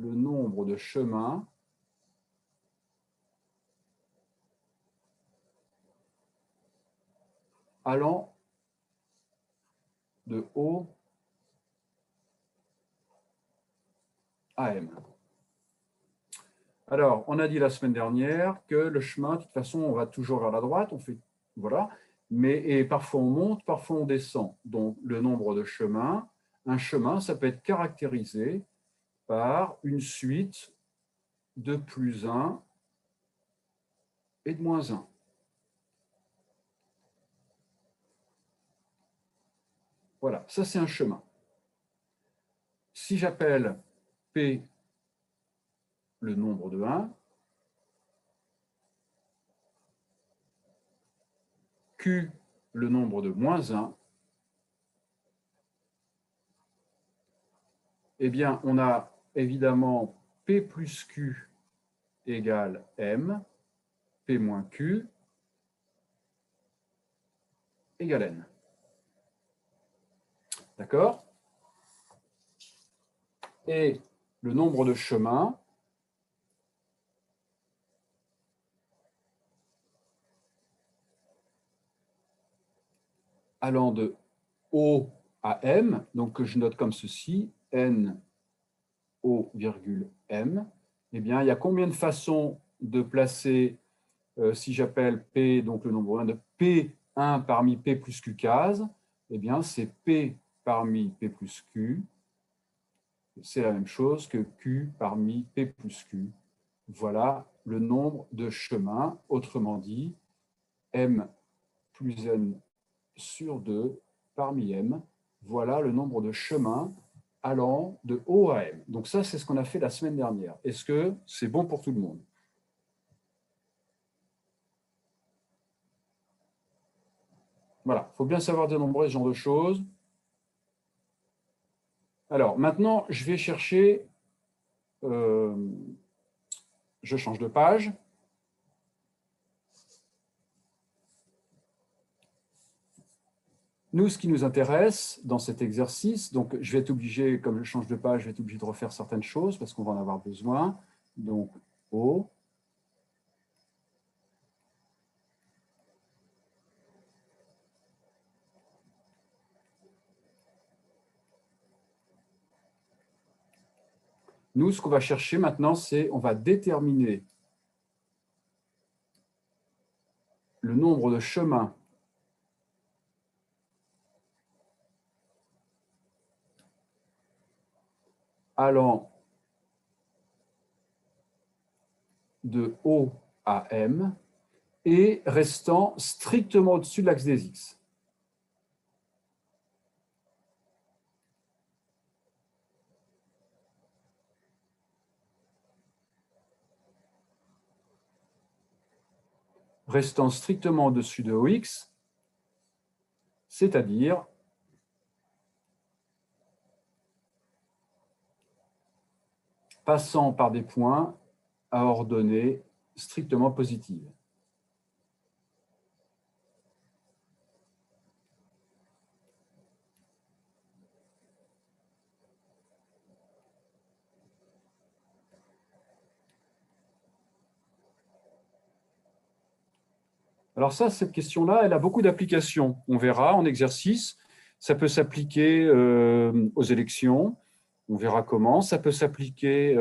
le nombre de chemins allant de O à M. Alors, on a dit la semaine dernière que le chemin, de toute façon, on va toujours vers la droite, on fait, voilà, et parfois on monte, parfois on descend. Donc, le nombre de chemins, un chemin, ça peut être caractérisé par une suite de plus 1 et de moins 1. Voilà, ça c'est un chemin. Si j'appelle P le nombre de 1, Q le nombre de moins 1, eh bien, on a évidemment P plus Q égale M, P moins Q égale N. D'accord? Et le nombre de chemins allant de O à M, donc que je note comme ceci, N, O, M, eh bien, il y a combien de façons de placer, si j'appelle P, donc le nombre 1 de P1 parmi P plus Q case, eh bien, c'est P parmi P plus Q, c'est la même chose que Q parmi P plus Q. Voilà le nombre de chemins, autrement dit, M plus N sur 2 parmi M, voilà le nombre de chemins allant de O à M. Donc ça, c'est ce qu'on a fait la semaine dernière. Est-ce que c'est bon pour tout le monde? Voilà, il faut bien savoir dénombrer ce genre de choses. Alors, maintenant, je vais chercher, je change de page. Nous, ce qui nous intéresse dans cet exercice, donc je vais être obligé, comme je change de page, je vais être obligé de refaire certaines choses parce qu'on va en avoir besoin. Donc, O. Nous, ce qu'on va chercher maintenant, c'est on va déterminer le nombre de chemins allant de O à M et restant strictement au-dessus de l'axe des X. Restant strictement au-dessus de OX, c'est-à-dire passant par des points à ordonnée strictement positive. Alors ça, cette question-là, elle a beaucoup d'applications. On verra en exercice. Ça peut s'appliquer aux élections. On verra comment. Ça peut s'appliquer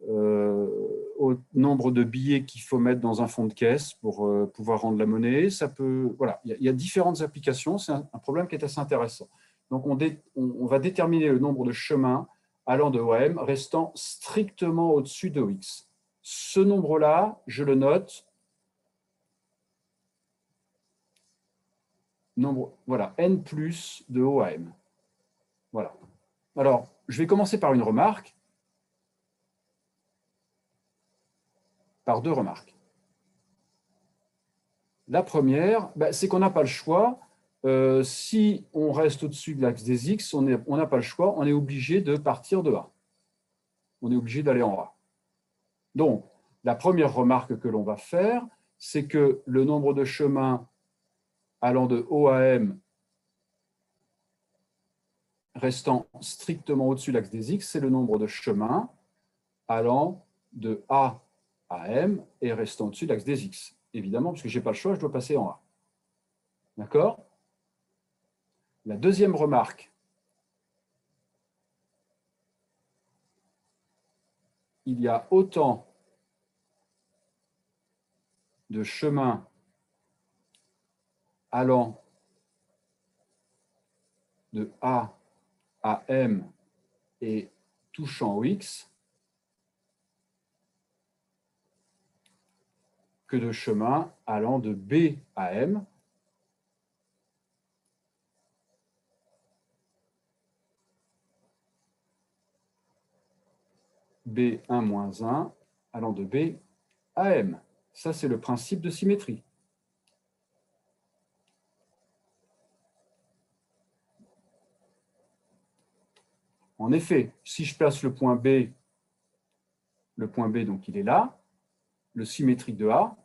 au nombre de billets qu'il faut mettre dans un fonds de caisse pour pouvoir rendre la monnaie. Ça peut, voilà, il y a différentes applications. C'est un problème qui est assez intéressant. Donc, on va déterminer le nombre de chemins allant de OM, restant strictement au-dessus de OX. Ce nombre-là, je le note. Nombre, voilà, n plus de O à M. Voilà. Alors, je vais commencer par une remarque, par deux remarques. La première, c'est qu'on n'a pas le choix. Si on reste au-dessus de l'axe des X, on n'a pas le choix, on est obligé de partir de A. On est obligé d'aller en A. Donc, la première remarque que l'on va faire, c'est que le nombre de chemins allant de O à M restant strictement au-dessus de l'axe des X, c'est le nombre de chemins allant de A à M et restant au-dessus de l'axe des X. Évidemment, parce que je n'ai pas le choix, je dois passer en A. D'accord? La deuxième remarque, il y a autant de chemins allant de A à M et touchant au X que de chemins allant de B à M B1-1 allant de B à M. Ça, c'est le principe de symétrie. En effet, si je place le point B, donc il est là, le symétrique de A,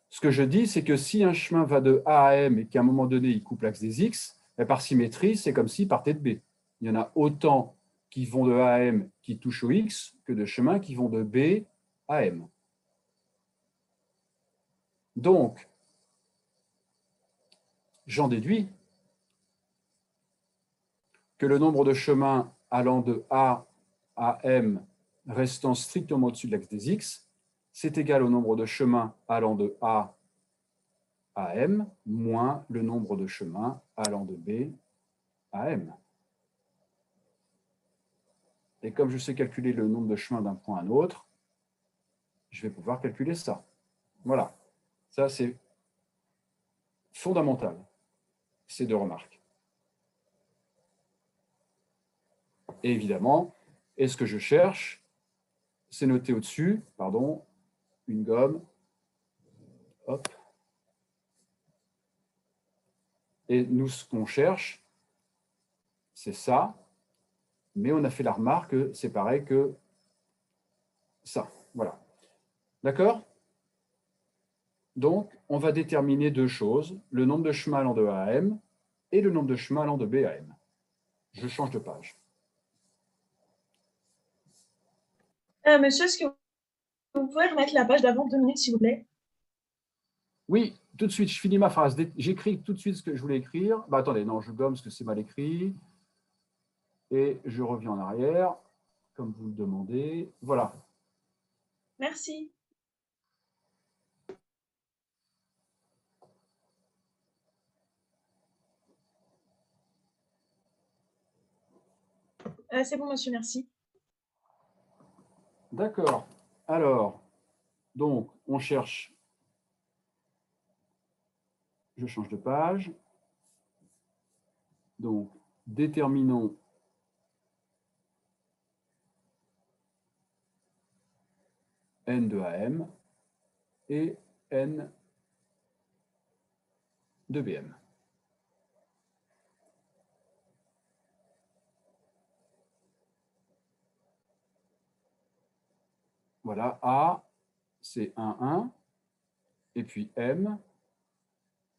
ce que je dis, c'est que si un chemin va de A à M et qu'à un moment donné, il coupe l'axe des X, par symétrie, c'est comme s'il partait de B. Il y en a autant qui vont de A à M qui touchent au X que de chemins qui vont de B à M. Donc, j'en déduis que le nombre de chemins allant de A à M restant strictement au-dessus de l'axe des X, c'est égal au nombre de chemins allant de A à M moins le nombre de chemins allant de B à M. Et comme je sais calculer le nombre de chemins d'un point à un autre, je vais pouvoir calculer ça. Voilà. Ça, c'est fondamental, ces deux remarques. Et évidemment, et ce que je cherche, c'est noté au-dessus, pardon, une gomme. Hop. Et nous, ce qu'on cherche, c'est ça, mais on a fait la remarque que c'est pareil que ça. Voilà. D'accord? Donc, on va déterminer deux choses, le nombre de chemins allant de A à M et le nombre de chemins allant de B à M. Je change de page. Monsieur, est-ce que vous pouvez remettre la page d'avant 2 minutes, s'il vous plaît? Oui, tout de suite, je finis ma phrase. J'écris tout de suite ce que je voulais écrire. Bah, attendez, non, je gomme parce que c'est mal écrit. Et je reviens en arrière, comme vous le demandez. Voilà. Merci. C'est bon, monsieur, merci. D'accord. Alors, donc, on cherche. Je change de page. Donc, déterminons n de AM et n de BM. Voilà, A, c'est 1, 1, et puis M,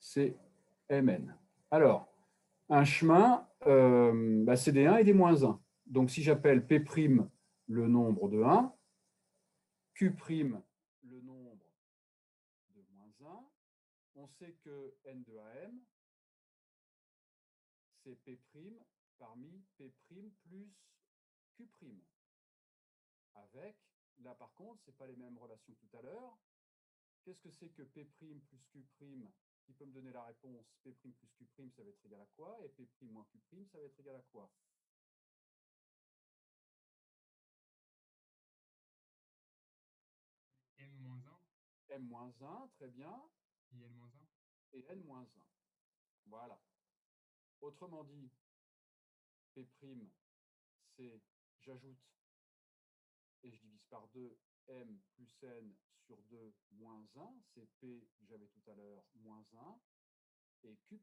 c'est Mn. Alors, un chemin, c'est des 1 et des moins 1. Donc, si j'appelle P' le nombre de 1, Q' le nombre de moins 1, on sait que N de AM, c'est P' parmi P' plus Q'. Avec, là par contre, ce n'est pas les mêmes relations que tout à l'heure. Qu'est-ce que c'est que P' plus Q'? Qui peut me donner la réponse? P' plus Q', ça va être égal à quoi? Et P' moins Q', ça va être égal à quoi? M-1, très bien. Et N-1. Voilà. Autrement dit, P', c'est, j'ajoute et je divise par 2 M plus N sur 2 moins 1. C'est P que j'avais tout à l'heure, moins 1. Et Q',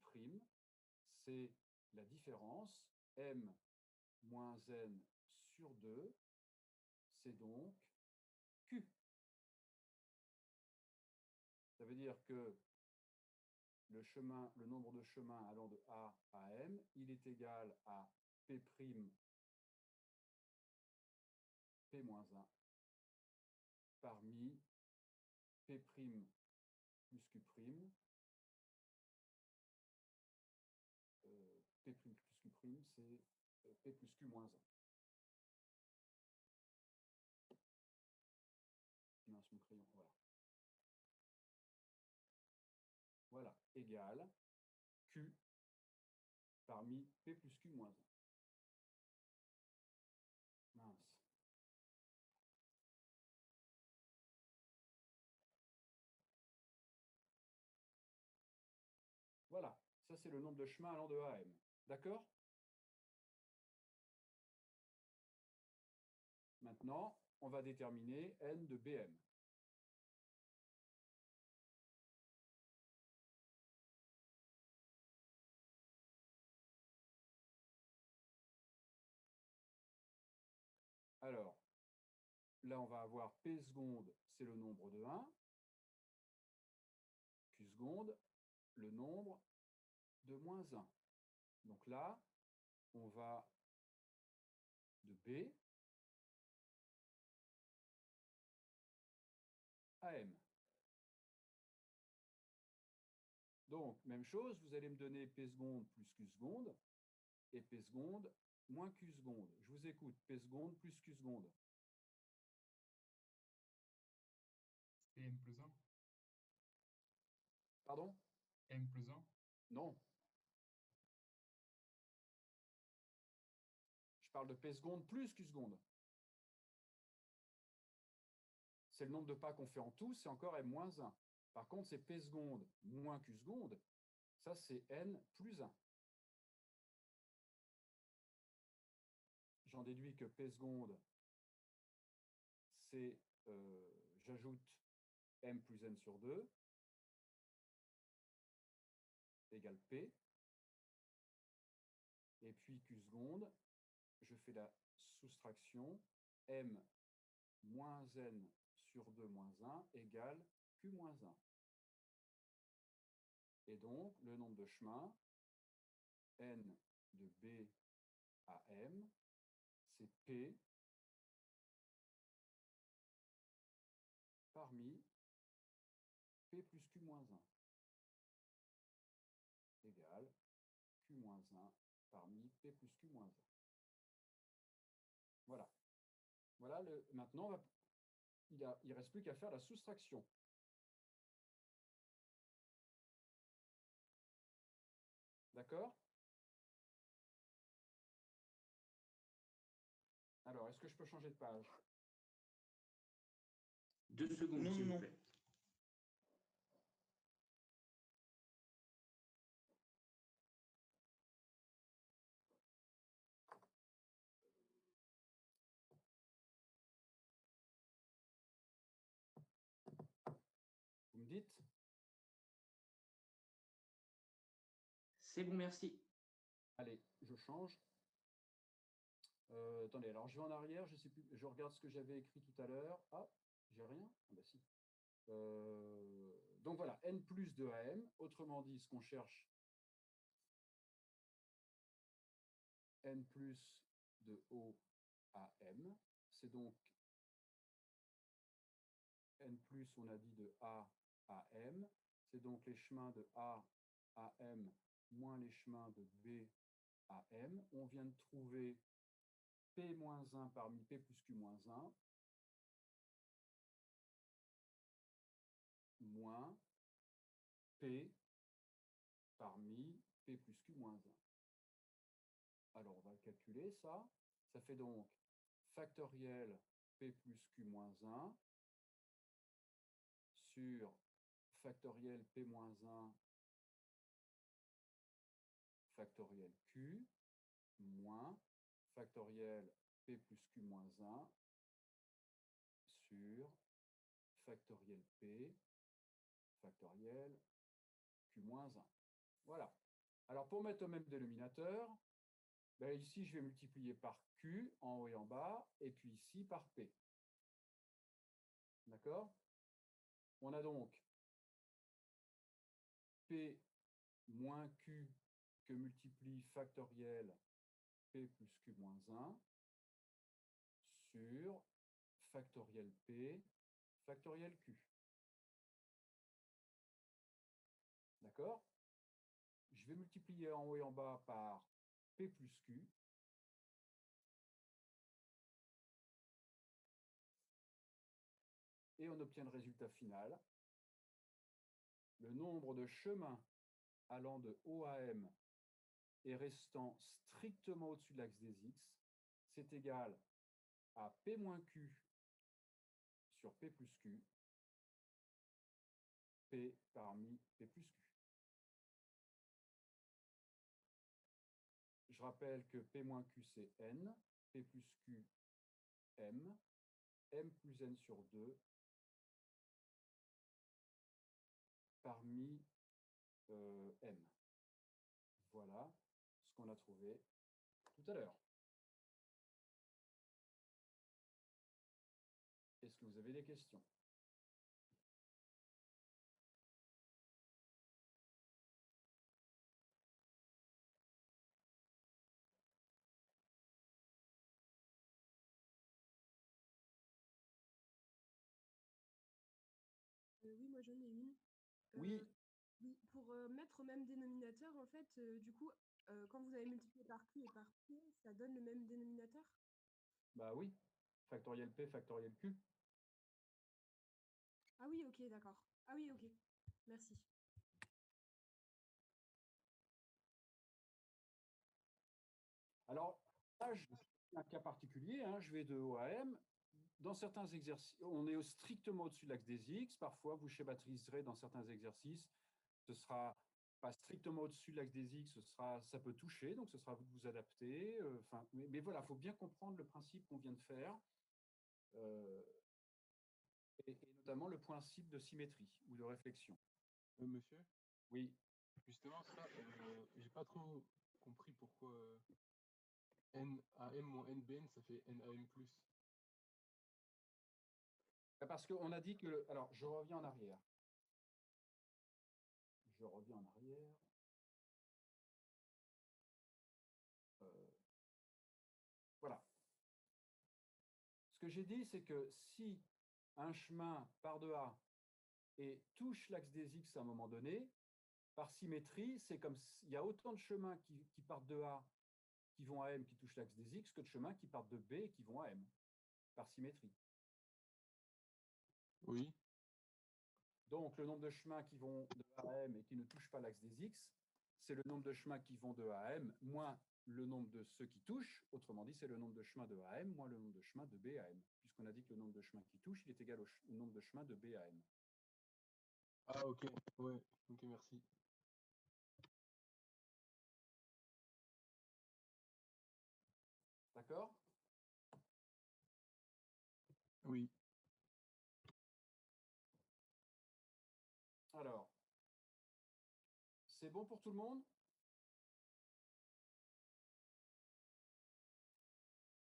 c'est la différence M moins N sur 2. C'est donc Q. Ça veut dire que le nombre de chemins allant de A à M, il est égal à P', P-1 parmi P' plus Q', P' plus Q', c'est P plus Q-1. Mince, mon crayon, voilà. Voilà, égale Q parmi P plus Q-1. Mince. Voilà, ça c'est le nombre de chemins allant de A à M. D'accord? Maintenant, on va déterminer N de BM. Alors, là, on va avoir P seconde, c'est le nombre de 1. Q seconde, le nombre de moins 1. Donc là, on va de B à M. Donc, même chose, vous allez me donner P seconde plus Q seconde et P seconde moins Q seconde. Je vous écoute, P seconde plus Q seconde. C'est N plus 1. Pardon? N plus 1. Non. Je parle de P seconde plus Q seconde. C'est le nombre de pas qu'on fait en tout, c'est encore M moins 1. Par contre, c'est P seconde moins Q seconde. Ça, c'est N plus 1. J'en déduis que P seconde, c'est, j'ajoute M plus N sur 2, égale P. Et puis Q seconde, je fais la soustraction, M moins N sur 2 moins 1 égale Q moins 1. Et donc, le nombre de chemins, N de B à M, c'est P parmi P plus Q moins 1 égale Q moins 1 parmi P plus Q moins 1. Voilà. Voilà, maintenant, il ne reste plus qu'à faire la soustraction. D'accord? Alors, est-ce que je peux changer de page? 2 secondes, s'il vous plaît. Vous me dites? C'est bon, merci. Allez, je change. Attendez, alors je vais en arrière, je sais plus, je regarde ce que j'avais écrit tout à l'heure. Ah, j'ai rien? Ah bah si. Donc voilà, N plus de AM, autrement dit, ce qu'on cherche, N plus de O à M, c'est donc N plus, on a dit, de A à M, c'est donc les chemins de A à M moins les chemins de B à M. On vient de trouver P-1 parmi P plus Q-1 moins P parmi P plus Q-1. Alors, on va le calculer, ça. Ça fait donc factoriel P plus Q-1 sur factoriel P-1 factoriel Q moins factoriel P plus Q-1 sur factoriel P factoriel Q-1. Voilà. Alors, pour mettre au même dénominateur, ben ici, je vais multiplier par Q en haut et en bas, et puis ici par P. D'accord? On a donc P moins Q que multiplie factoriel P plus Q moins 1 sur factoriel P factoriel Q. D'accord? Je vais multiplier en haut et en bas par P plus Q. Et on obtient le résultat final. Le nombre de chemins allant de O à M et restant strictement au-dessus de l'axe des X, c'est égal à P moins Q sur P plus Q, P parmi P plus Q. Je rappelle que P moins Q, c'est N, P plus Q, M, M plus N sur 2, parmi M. Voilà ce qu'on a trouvé tout à l'heure. Est-ce que vous avez des questions? Oui, moi j'en ai une. Oui. Oui, pour mettre au même dénominateur, en fait, du coup, quand vous avez multiplié par Q et par P, ça donne le même dénominateur? Bah oui, factoriel P, factoriel Q. Ah oui, ok, d'accord. Ah oui, ok. Merci. Alors, là, je un cas particulier, hein, je vais de O à M. Dans certains exercices, on est strictement au-dessus de l'axe des X. Parfois, vous schématiserez dans certains exercices, ce sera pas strictement au-dessus de l'axe des X, ça peut toucher, donc ce sera à vous de vous adapter. Mais voilà, il faut bien comprendre le principe qu'on vient de faire, et notamment le principe de symétrie ou de réflexion. Monsieur, Oui. justement, ça, j'ai pas trop compris pourquoi NAM moins NBN, ça fait NAM plus. Parce qu'on a dit que... Alors, je reviens en arrière. Je reviens en arrière. Voilà. Ce que j'ai dit, c'est que si un chemin part de A et touche l'axe des X à un moment donné, par symétrie, c'est comme il y a autant de chemins qui partent de A qui vont à M qui touchent l'axe des X que de chemins qui partent de B et qui vont à M, par symétrie. Oui. Donc, le nombre de chemins qui vont de A à M et qui ne touchent pas l'axe des X, c'est le nombre de chemins qui vont de A à M moins le nombre de ceux qui touchent. Autrement dit, c'est le nombre de chemins de A à M moins le nombre de chemins de B à M, puisqu'on a dit que le nombre de chemins qui touchent, il est égal au nombre de chemins de B à M. Ah, ok. Ouais, ok, merci. D'accord? Oui. Alors, c'est bon pour tout le monde?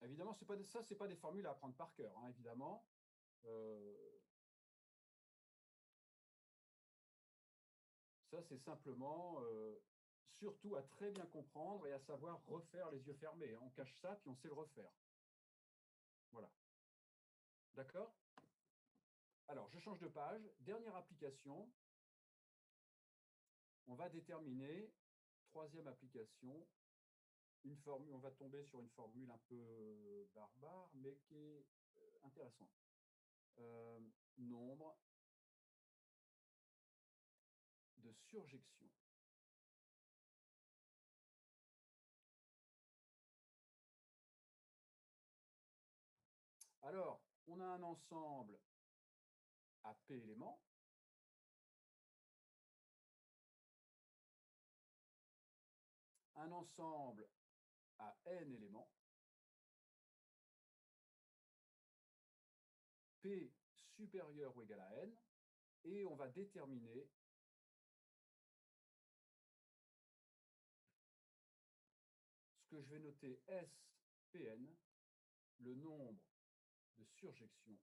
Évidemment, ça, ce n'est pas des formules à apprendre par cœur, hein, évidemment. Ça, c'est simplement, surtout à très bien comprendre et à savoir refaire les yeux fermés. On cache ça, puis on sait le refaire. Voilà. D'accord? Alors, je change de page. Dernière application. On va déterminer, troisième application, une formule. On va tomber sur une formule un peu barbare, mais qui est intéressante. Nombre de surjection. Alors, on a un ensemble à P éléments. Un ensemble à N éléments. P supérieur ou égal à N. Et on va déterminer ce que je vais noter SPN, le nombre de surjections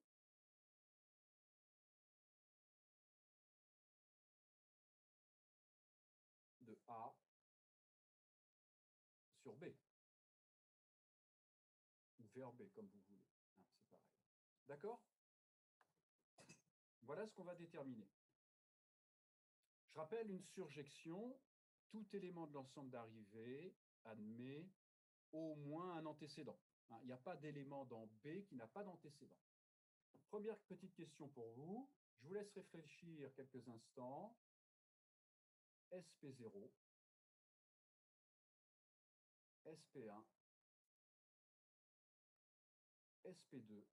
de A sur B, ou vers B, comme vous voulez. Hein, c'est pareil. D'accord? Voilà ce qu'on va déterminer. Je rappelle une surjection, tout élément de l'ensemble d'arrivée admet au moins un antécédent. Il n'y a pas d'élément dans B qui n'a pas d'antécédent. Première petite question pour vous. Je vous laisse réfléchir quelques instants. SP0, SP1, SP2,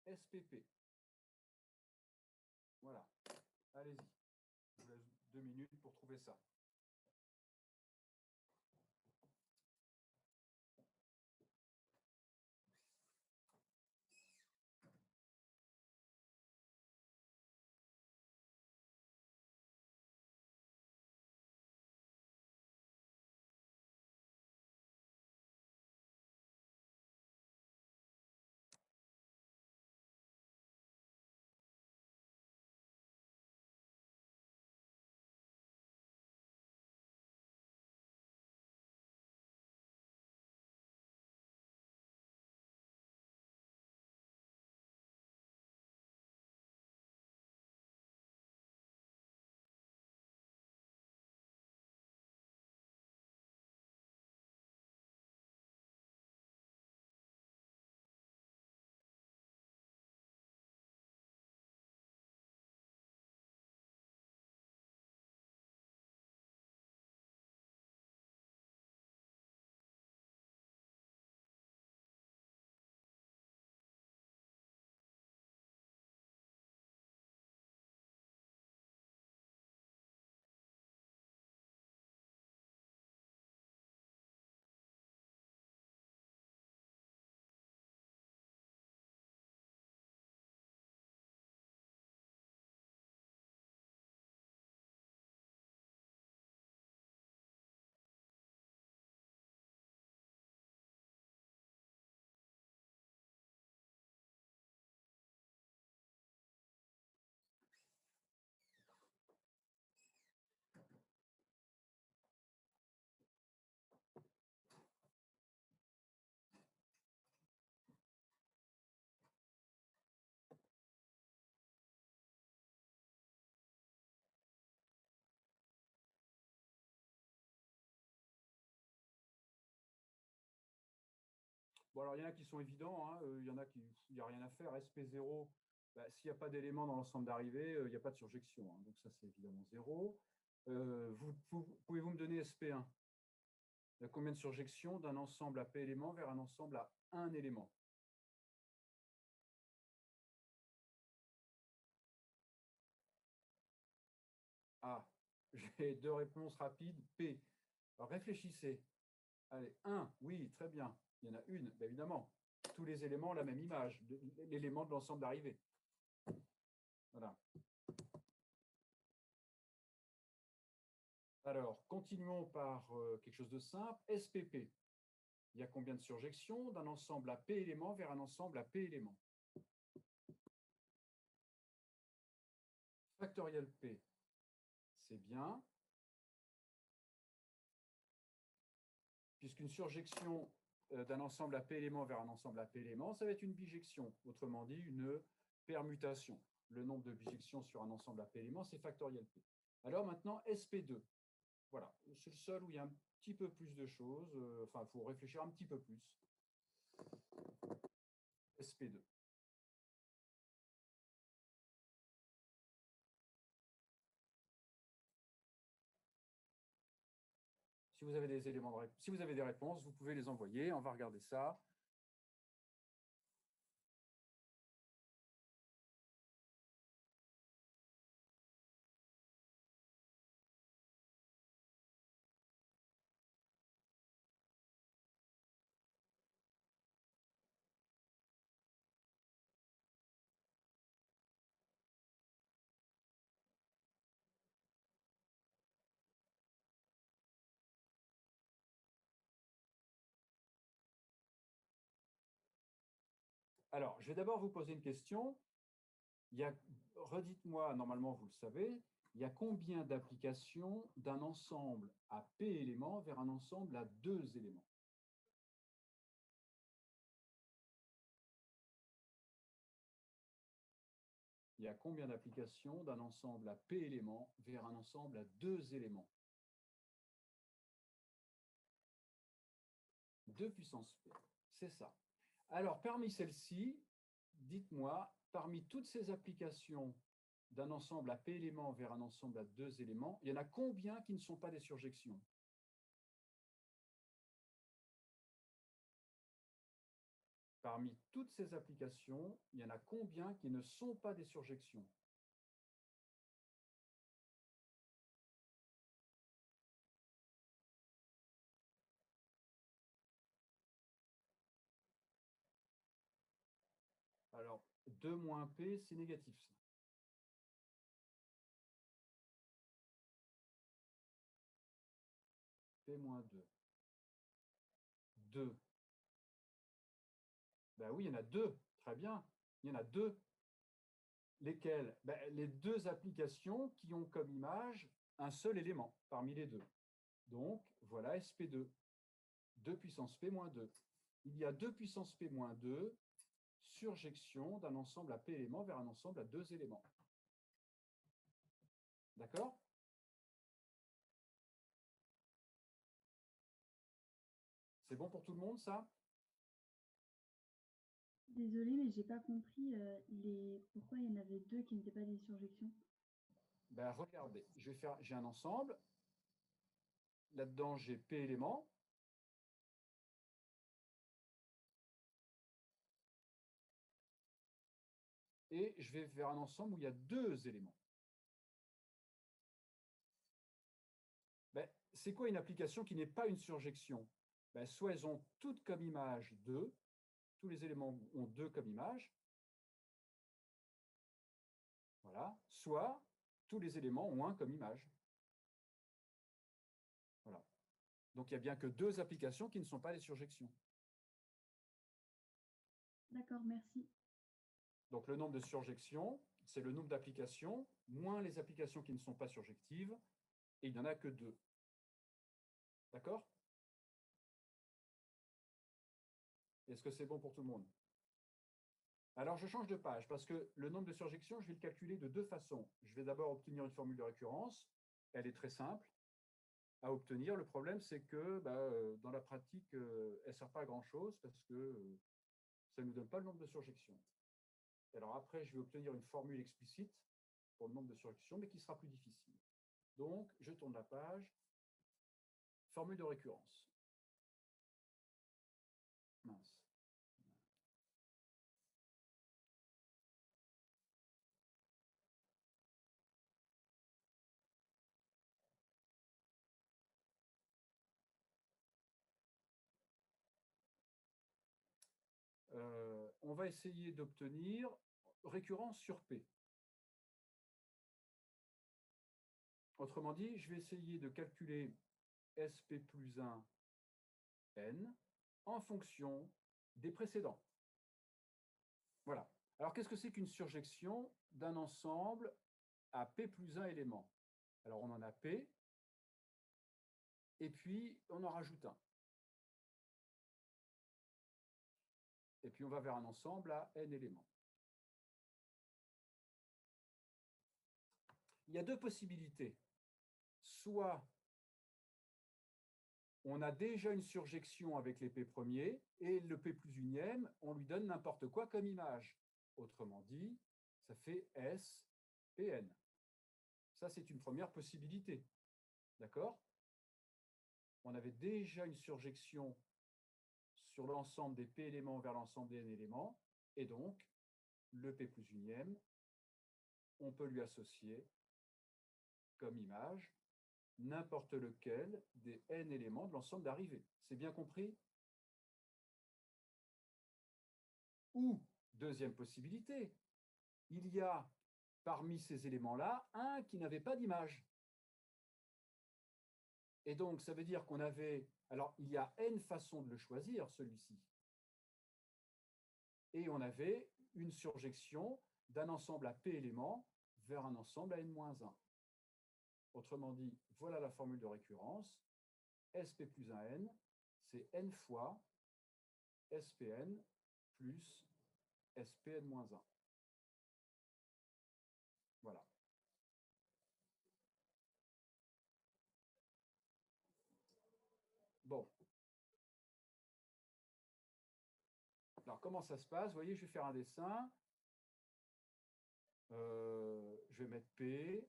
SPP. Voilà. Allez-y. Je vous laisse 2 minutes pour trouver ça. Bon, alors, il y en a qui sont évidents, hein. Il y en a qui, il n'y a rien à faire. SP0, s'il n'y a pas d'éléments dans l'ensemble d'arrivée, il n'y a pas de surjection, hein. Donc, ça, c'est évidemment 0. Pouvez-vous me donner SP1? Il y a combien de surjections d'un ensemble à P éléments vers un ensemble à 1 élément? Ah, j'ai 2 réponses rapides. P. Alors, réfléchissez. Allez, 1, oui, très bien. Il y en a une, bien évidemment. Tous les éléments ont la même image, l'élément de l'ensemble d'arrivée. Voilà. Alors, continuons par quelque chose de simple. SPP. Il y a combien de surjections d'un ensemble à P éléments vers un ensemble à P éléments? Factoriel P. C'est bien. Puisqu'une surjection d'un ensemble à P éléments vers un ensemble à P éléments, ça va être une bijection, autrement dit une permutation. Le nombre de bijections sur un ensemble à P éléments, c'est factoriel P. Alors maintenant, SP2. Voilà, c'est le seul où il y a un petit peu plus de choses. Enfin, il faut réfléchir un petit peu plus. SP2. Si vous avez des éléments si vous avez des réponses, vous pouvez les envoyer. On va regarder ça. Alors, je vais d'abord vous poser une question. Redites-moi, normalement vous le savez, il y a combien d'applications d'un ensemble à P éléments vers un ensemble à 2 éléments? il y a combien d'applications d'un ensemble à P éléments vers un ensemble à 2 éléments? 2 puissance P, c'est ça. Alors, parmi celles-ci, dites-moi, parmi toutes ces applications d'un ensemble à P éléments vers un ensemble à 2 éléments, il y en a combien qui ne sont pas des surjections? Parmi toutes ces applications, il y en a combien qui ne sont pas des surjections? Alors, 2 moins P, c'est négatif, ça. P moins 2. 2. Ben oui, il y en a 2. Très bien. Il y en a 2. Lesquelles? Ben, les 2 applications qui ont comme image un seul élément parmi les 2. Donc, voilà SP2. 2 puissance P moins 2. Il y a 2 puissance P moins 2 surjection d'un ensemble à P éléments vers un ensemble à 2 éléments. D'accord? C'est bon pour tout le monde, ça? Désolée, mais j'ai pas compris pourquoi il y en avait 2 qui n'étaient pas des surjections. Ben, regardez, j'ai un ensemble. Là-dedans, j'ai P éléments. Et je vais vers un ensemble où il y a 2 éléments. Ben, c'est quoi une application qui n'est pas une surjection? Ben, soit elles ont toutes comme image 2, tous les éléments ont 2 comme image, voilà, soit tous les éléments ont 1 comme image. Voilà. Donc il n'y a bien que 2 applications qui ne sont pas des surjections. D'accord, merci. Donc le nombre de surjections, c'est le nombre d'applications, moins les applications qui ne sont pas surjectives, et il n'y en a que 2. D'accord? Est-ce que c'est bon pour tout le monde? Alors je change de page parce que le nombre de surjections, je vais le calculer de 2 façons. Je vais d'abord obtenir une formule de récurrence. Elle est très simple à obtenir. Le problème, c'est que dans la pratique, elle ne sert pas à grand-chose parce que ça ne nous donne pas le nombre de surjections. Alors après, je vais obtenir une formule explicite pour le nombre de surjections, mais qui sera plus difficile. Donc, je tourne la page. Formule de récurrence. Mince. On va essayer d'obtenir récurrence sur P. Autrement dit, je vais essayer de calculer SP plus 1 N en fonction des précédents. Voilà. Alors, qu'est-ce que c'est qu'une surjection d'un ensemble à P plus 1 éléments? Alors, on en a P, et puis on en rajoute un. Et puis, on va vers un ensemble à N éléments. Il y a 2 possibilités. Soit on a déjà une surjection avec les P premiers, et le P plus unième, on lui donne n'importe quoi comme image. Autrement dit, ça fait S, Pn. Ça, c'est une première possibilité. D'accord? On avait déjà une surjection sur l'ensemble des P éléments vers l'ensemble des N éléments, et donc, le P plus unième, on peut lui associer comme image n'importe lequel des N éléments de l'ensemble d'arrivée. C'est bien compris? Ou, deuxième possibilité, il y a parmi ces éléments-là un qui n'avait pas d'image. Et donc, ça veut dire qu'on avait... Alors, il y a N façons de le choisir, celui-ci. Et on avait une surjection d'un ensemble à P éléments vers un ensemble à N-1. Autrement dit, voilà la formule de récurrence. SP plus 1N, c'est N fois SPN plus SPN-1. Alors, comment ça se passe? Vous voyez, je vais faire un dessin. Je vais mettre P,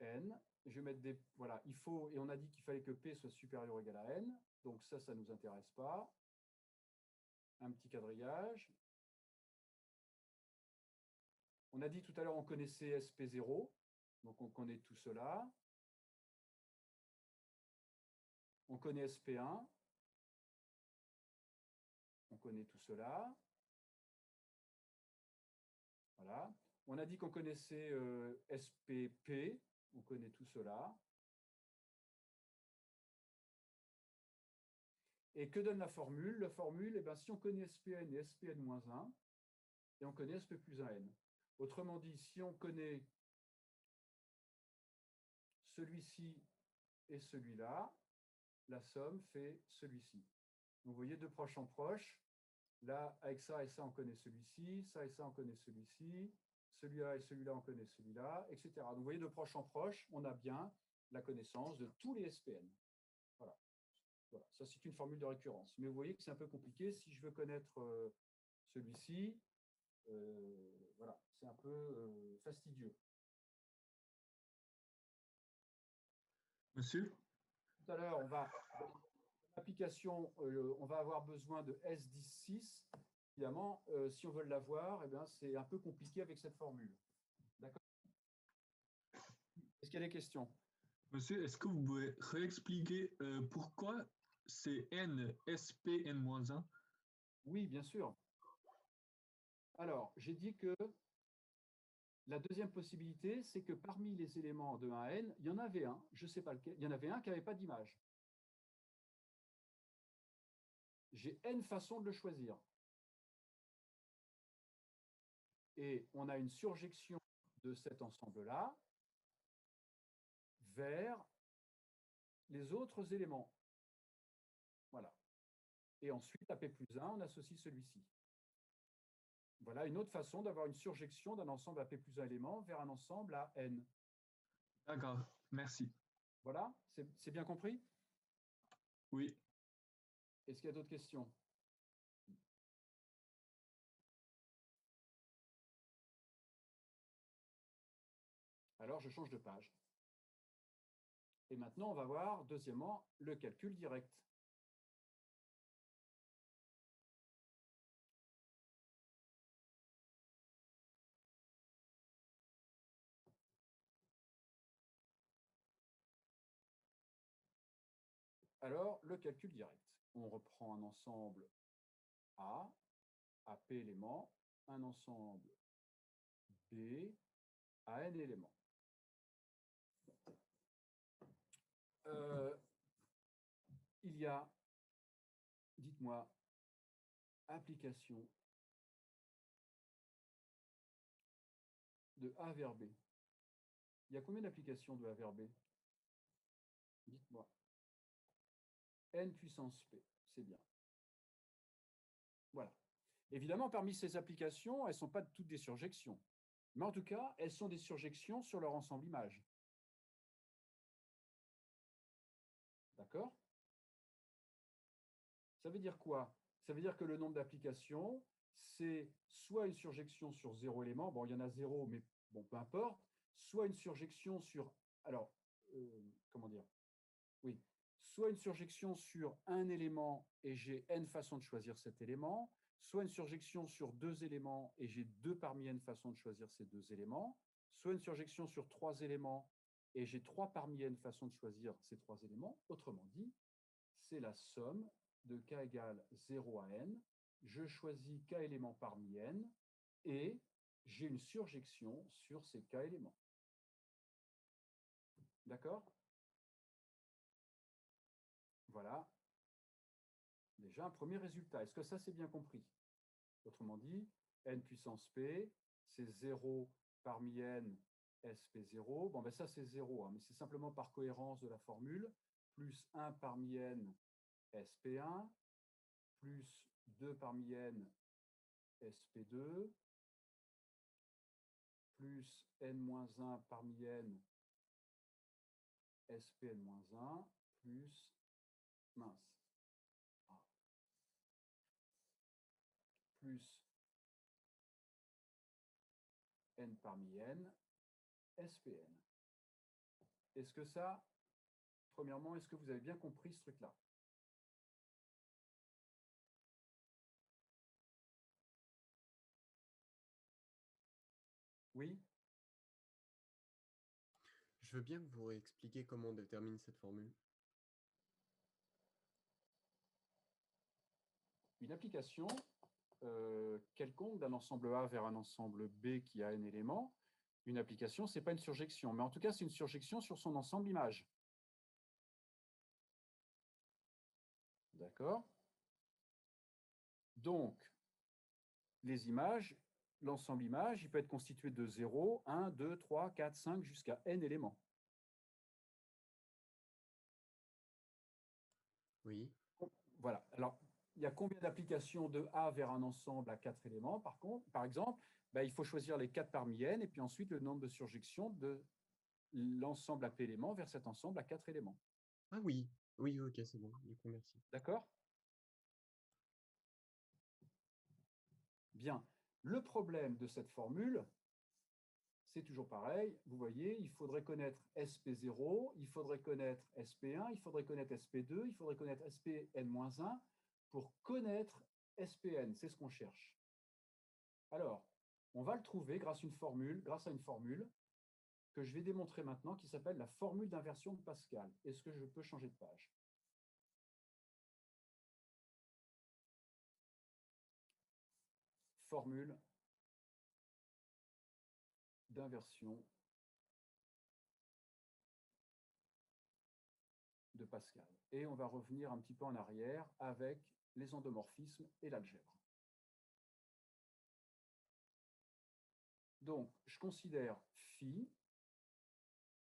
N. Je vais mettre des... Voilà, il faut... Et on a dit qu'il fallait que P soit supérieur ou égal à N. Donc ça ne nous intéresse pas. Un petit quadrillage. On a dit tout à l'heure, on connaissait SP0. Donc on connaît tout cela. On connaît SP1. On connaît tout cela. Voilà. On a dit qu'on connaissait SPP. On connaît tout cela. Et que donne la formule? La formule, eh bien, si on connaît SPN et SPN-1, et on connaît SP plus 1N. Autrement dit, si on connaît celui-ci et celui-là, la somme fait celui-ci. Donc, vous voyez, de proche en proche. Là, avec ça et ça, on connaît celui-ci. Ça et ça, on connaît celui-ci. Celui-là et celui-là, on connaît celui-là, etc. Donc, vous voyez, de proche en proche, on a bien la connaissance de tous les SPN. Voilà. Voilà. Ça, c'est une formule de récurrence. Mais vous voyez que c'est un peu compliqué. Si je veux connaître celui-ci, voilà, c'est un peu fastidieux. Monsieur? Tout à l'heure, l'application, on va avoir besoin de S10.6. Évidemment, si on veut l'avoir, eh bien, c'est un peu compliqué avec cette formule. D'accord? Est-ce qu'il y a des questions? Monsieur, est-ce que vous pouvez réexpliquer pourquoi c'est N, SP, N-1? Oui, bien sûr. Alors, j'ai dit que la deuxième possibilité, c'est que parmi les éléments de 1 à n, il y en avait un, je ne sais pas lequel, il y en avait un qui n'avait pas d'image. J'ai n façons de le choisir. Et on a une surjection de cet ensemble-là vers les autres éléments. Voilà. Et ensuite, à P plus 1, on associe celui-ci. Voilà une autre façon d'avoir une surjection d'un ensemble à P plus 1 éléments vers un ensemble à n. D'accord, merci. Voilà, c'est bien compris? Oui. Est-ce qu'il y a d'autres questions? Alors, je change de page. Et maintenant, on va voir, deuxièmement, le calcul direct. Alors, le calcul direct. On reprend un ensemble A, à P éléments, un ensemble B, à N éléments. Il y a, dites-moi, application de A vers B. Il y a combien d'applications de A vers B? Dites-moi. N puissance P, c'est bien. Voilà. Évidemment, parmi ces applications, elles ne sont pas toutes des surjections. Mais en tout cas, elles sont des surjections sur leur ensemble image. D'accord? Ça veut dire quoi? Ça veut dire que le nombre d'applications, c'est soit une surjection sur 0 élément, bon, il y en a 0, mais bon, peu importe, soit une surjection sur, alors, comment dire? Oui, soit une surjection sur un élément et j'ai n façons de choisir cet élément, soit une surjection sur 2 éléments et j'ai 2 parmi n façons de choisir ces 2 éléments, soit une surjection sur 3 éléments et j'ai 3 parmi n façons de choisir ces 3 éléments. Autrement dit, c'est la somme de k égale 0 à n. Je choisis k éléments parmi n et j'ai une surjection sur ces k éléments. D'accord? Voilà déjà un premier résultat. Est-ce que ça, c'est bien compris? Autrement dit, n puissance p, c'est 0 parmi n sp0. Bon, ben ça, c'est 0, hein, mais c'est simplement par cohérence de la formule, plus 1 parmi n sp1, plus 2 parmi n sp2, plus n-1 parmi n spn-1, plus, mince, plus n parmi n, SPn. Est-ce que ça, premièrement, est-ce que vous avez bien compris ce truc-là? Oui? Je veux bien que vous réexpliquiez comment on détermine cette formule. Une application quelconque d'un ensemble A vers un ensemble B qui a n éléments, une application, ce n'est pas une surjection, mais en tout cas, c'est une surjection sur son ensemble image. D'accord? Donc, les images, l'ensemble image, il peut être constitué de 0, 1, 2, 3, 4, 5, jusqu'à n éléments. Oui. Voilà. Alors, il y a combien d'applications de A vers un ensemble à 4 éléments? Par exemple, il faut choisir les 4 parmi n, et puis ensuite le nombre de surjections de l'ensemble AP éléments vers cet ensemble à 4 éléments. Ah oui, oui, ok, c'est bon. Du coup, merci. D'accord? Bien. Le problème de cette formule, c'est toujours pareil. Vous voyez, il faudrait connaître SP0, il faudrait connaître SP1, il faudrait connaître SP2, il faudrait connaître SPn-1 pour connaître SPn. C'est ce qu'on cherche. Alors, on va le trouver grâce à une formule que je vais démontrer maintenant qui s'appelle la formule d'inversion de Pascal. Est-ce que je peux changer de page? Formule d'inversion de Pascal. Et on va revenir un petit peu en arrière avec les endomorphismes et l'algèbre. Donc, je considère phi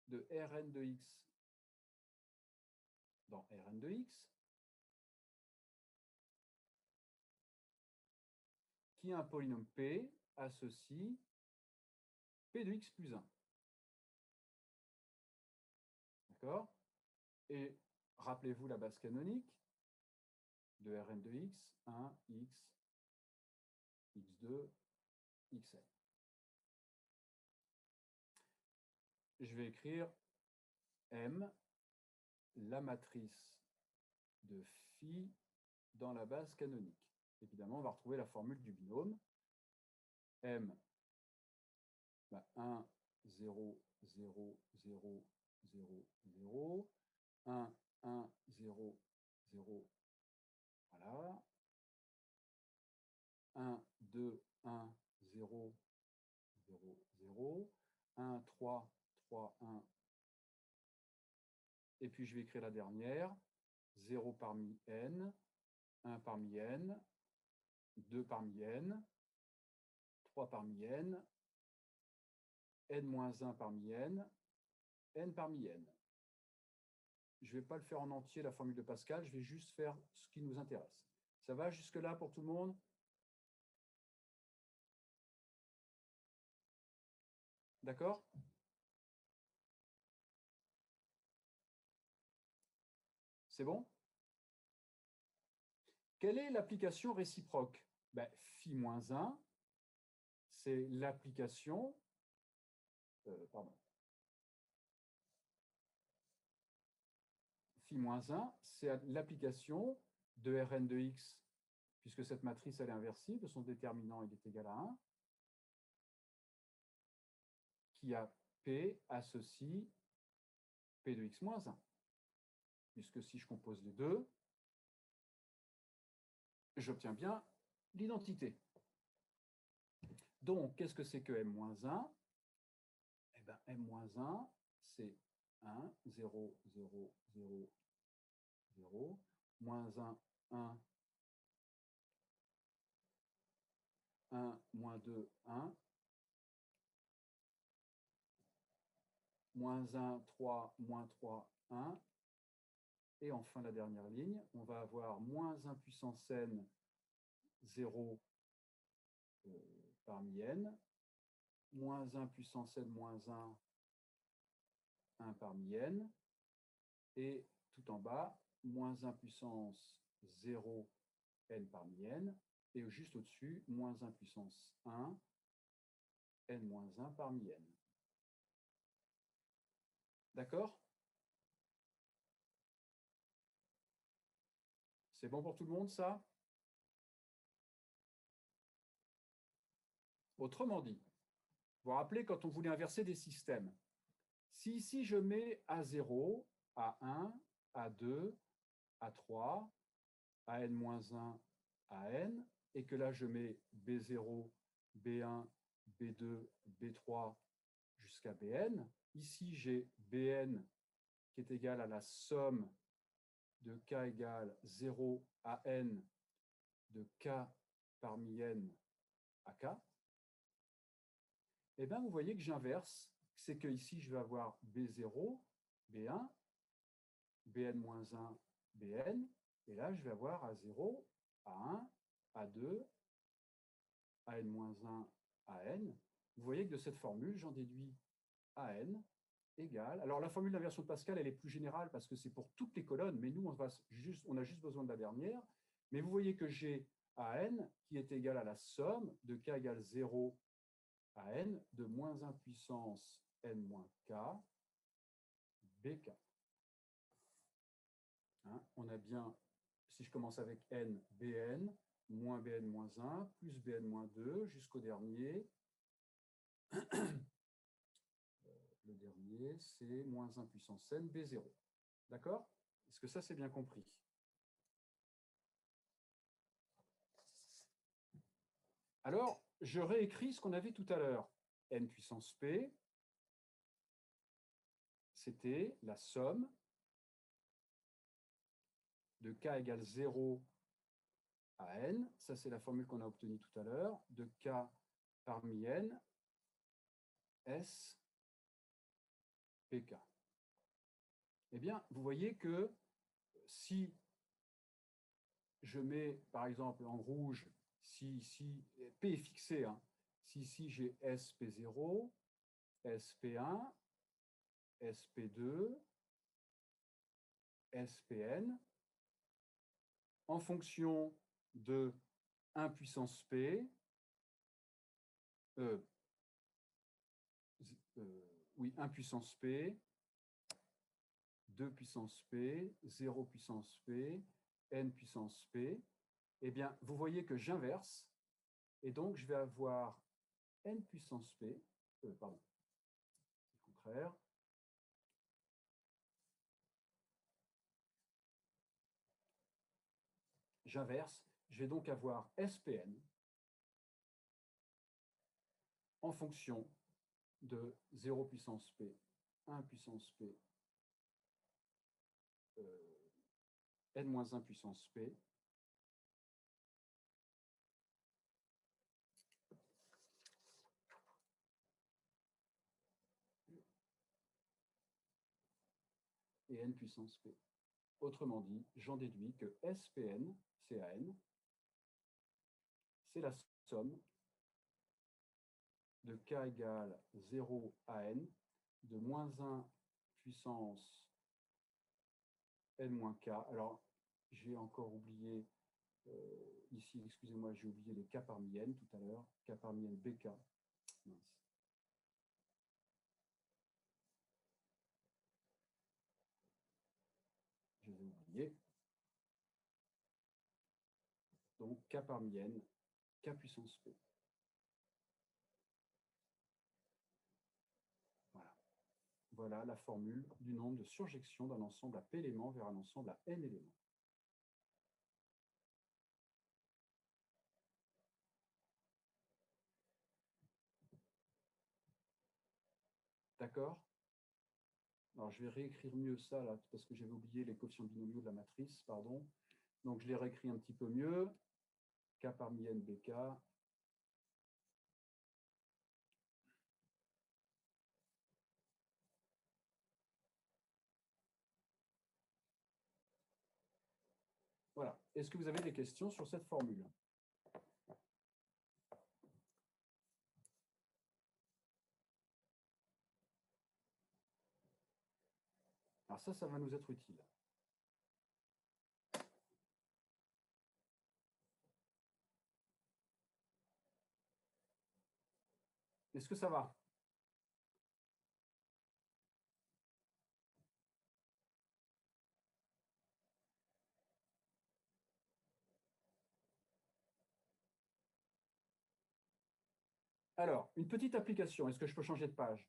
de Rn de x dans Rn de x qui a un polynôme P associe P de x plus 1. D'accord? Et rappelez-vous la base canonique de Rn de x, 1, x, x2, xn. Je vais écrire M, la matrice de phi dans la base canonique. Évidemment, on va retrouver la formule du binôme. M, 1, 0, 0, 0, 0, 0, 1, 1, 0, 0, voilà. 1, 2, 1, 0, 0, 0, 1, 3, 3, 1. Et puis, je vais écrire la dernière. 0 parmi n, 1 parmi n, 2 parmi n, 3 parmi n, n-1 parmi n, n parmi n. Je ne vais pas le faire en entier, la formule de Pascal, je vais juste faire ce qui nous intéresse. Ça va jusque-là pour tout le monde? D'accord? C'est bon? Quelle est l'application réciproque? Phi-1, c'est l'application... pardon. Phi-1, c'est l'application de Rn de x, puisque cette matrice elle est inversible, son déterminant il est égal à 1, qui a P associe P de x moins 1. Puisque si je compose les deux, j'obtiens bien l'identité. Donc, qu'est-ce que c'est que M-1? Eh bien, M-1, c'est 1, 0, 0, 0, 0, moins 1, 1, 1, moins 2, 1, moins 1, 3, moins 3, 1. Et enfin, la dernière ligne, on va avoir moins 1 puissance n, 0 parmi n, moins 1 puissance n moins 1, 1 parmi n, et tout en bas, moins 1 puissance 0 n parmi n, et juste au-dessus, moins 1 puissance 1, n moins 1 parmi n. D'accord? C'est bon pour tout le monde, ça? Autrement dit, vous vous rappelez quand on voulait inverser des systèmes, si ici je mets A0, A1, A2, A3, AN-1, AN, et que là je mets B0, B1, B2, B3 jusqu'à Bn, ici j'ai Bn qui est égal à la somme de k égale 0 à n de k parmi n à k, et bien vous voyez que j'inverse, c'est que ici je vais avoir B0, B1, Bn-1, Bn, et là je vais avoir A0, A1, A2, AN-1, AN. Vous voyez que de cette formule, j'en déduis AN égale. Alors la formule d'inversion de Pascal, elle est plus générale parce que c'est pour toutes les colonnes, mais nous, on a juste besoin de la dernière. Mais vous voyez que j'ai AN qui est égal à la somme de k égale 0 à n de moins 1 puissance n moins k bk. Hein, on a bien, si je commence avec n, bn, moins bn moins 1, plus bn moins 2, jusqu'au dernier. Le dernier, c'est moins 1 puissance n, b0. D'accord? Est-ce que ça, c'est bien compris? Alors, je réécris ce qu'on avait tout à l'heure. N puissance p, c'était la somme de k égale 0 à n, ça c'est la formule qu'on a obtenue tout à l'heure, de k parmi n, s, pk. Eh bien, vous voyez que si je mets, par exemple, en rouge, si P est fixé, hein, si ici j'ai SP0, SP1, SP2, SPN, en fonction de 1 puissance P, oui, 1 puissance P, 2 puissance P, 0 puissance P, N puissance P, eh bien, vous voyez que j'inverse, et donc je vais avoir N puissance P, pardon, c'est le contraire, j'inverse, je vais donc avoir SPN en fonction de 0 puissance P, 1 puissance P, n-1 puissance P, et n puissance P. Autrement dit, j'en déduis que SPN, CAN, c'est la somme de k égale 0 à n de moins 1 puissance n moins k. Alors, j'ai encore oublié, ici, excusez-moi, j'ai oublié les k parmi n tout à l'heure, k parmi n bk. Mince. Je les ai oubliés. Donc, k parmi n, k puissance p. Voilà la formule du nombre de surjections d'un ensemble à p éléments vers un ensemble à n éléments. D'accord? Alors, je vais réécrire mieux ça, là, parce que j'avais oublié les coefficients binomiaux de la matrice, pardon. Donc, je les réécris un petit peu mieux. K parmi n, bk. Voilà. Est-ce que vous avez des questions sur cette formule? Alors ça va nous être utile. Est-ce que ça va? Alors, une petite application. Est-ce que je peux changer de page?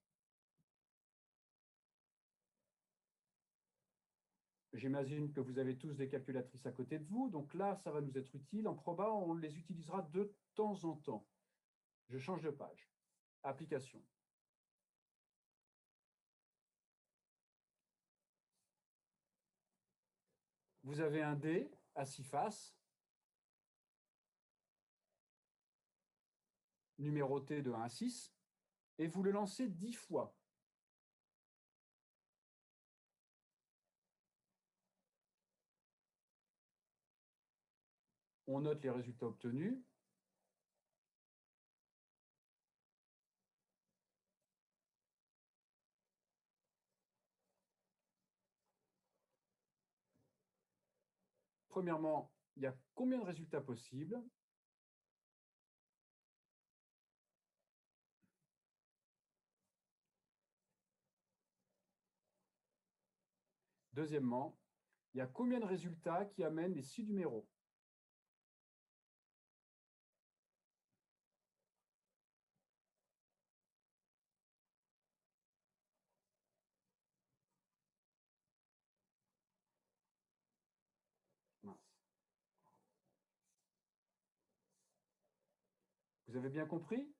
J'imagine que vous avez tous des calculatrices à côté de vous. Donc là, ça va nous être utile. En proba, on les utilisera de temps en temps. Je change de page. Application. Vous avez un dé à 6 faces, numéroté de 1 à 6, et vous le lancez 10 fois. On note les résultats obtenus. Premièrement, il y a combien de résultats possibles? Deuxièmement, il y a combien de résultats qui amènent les 6 numéros? Mince. Vous avez bien compris?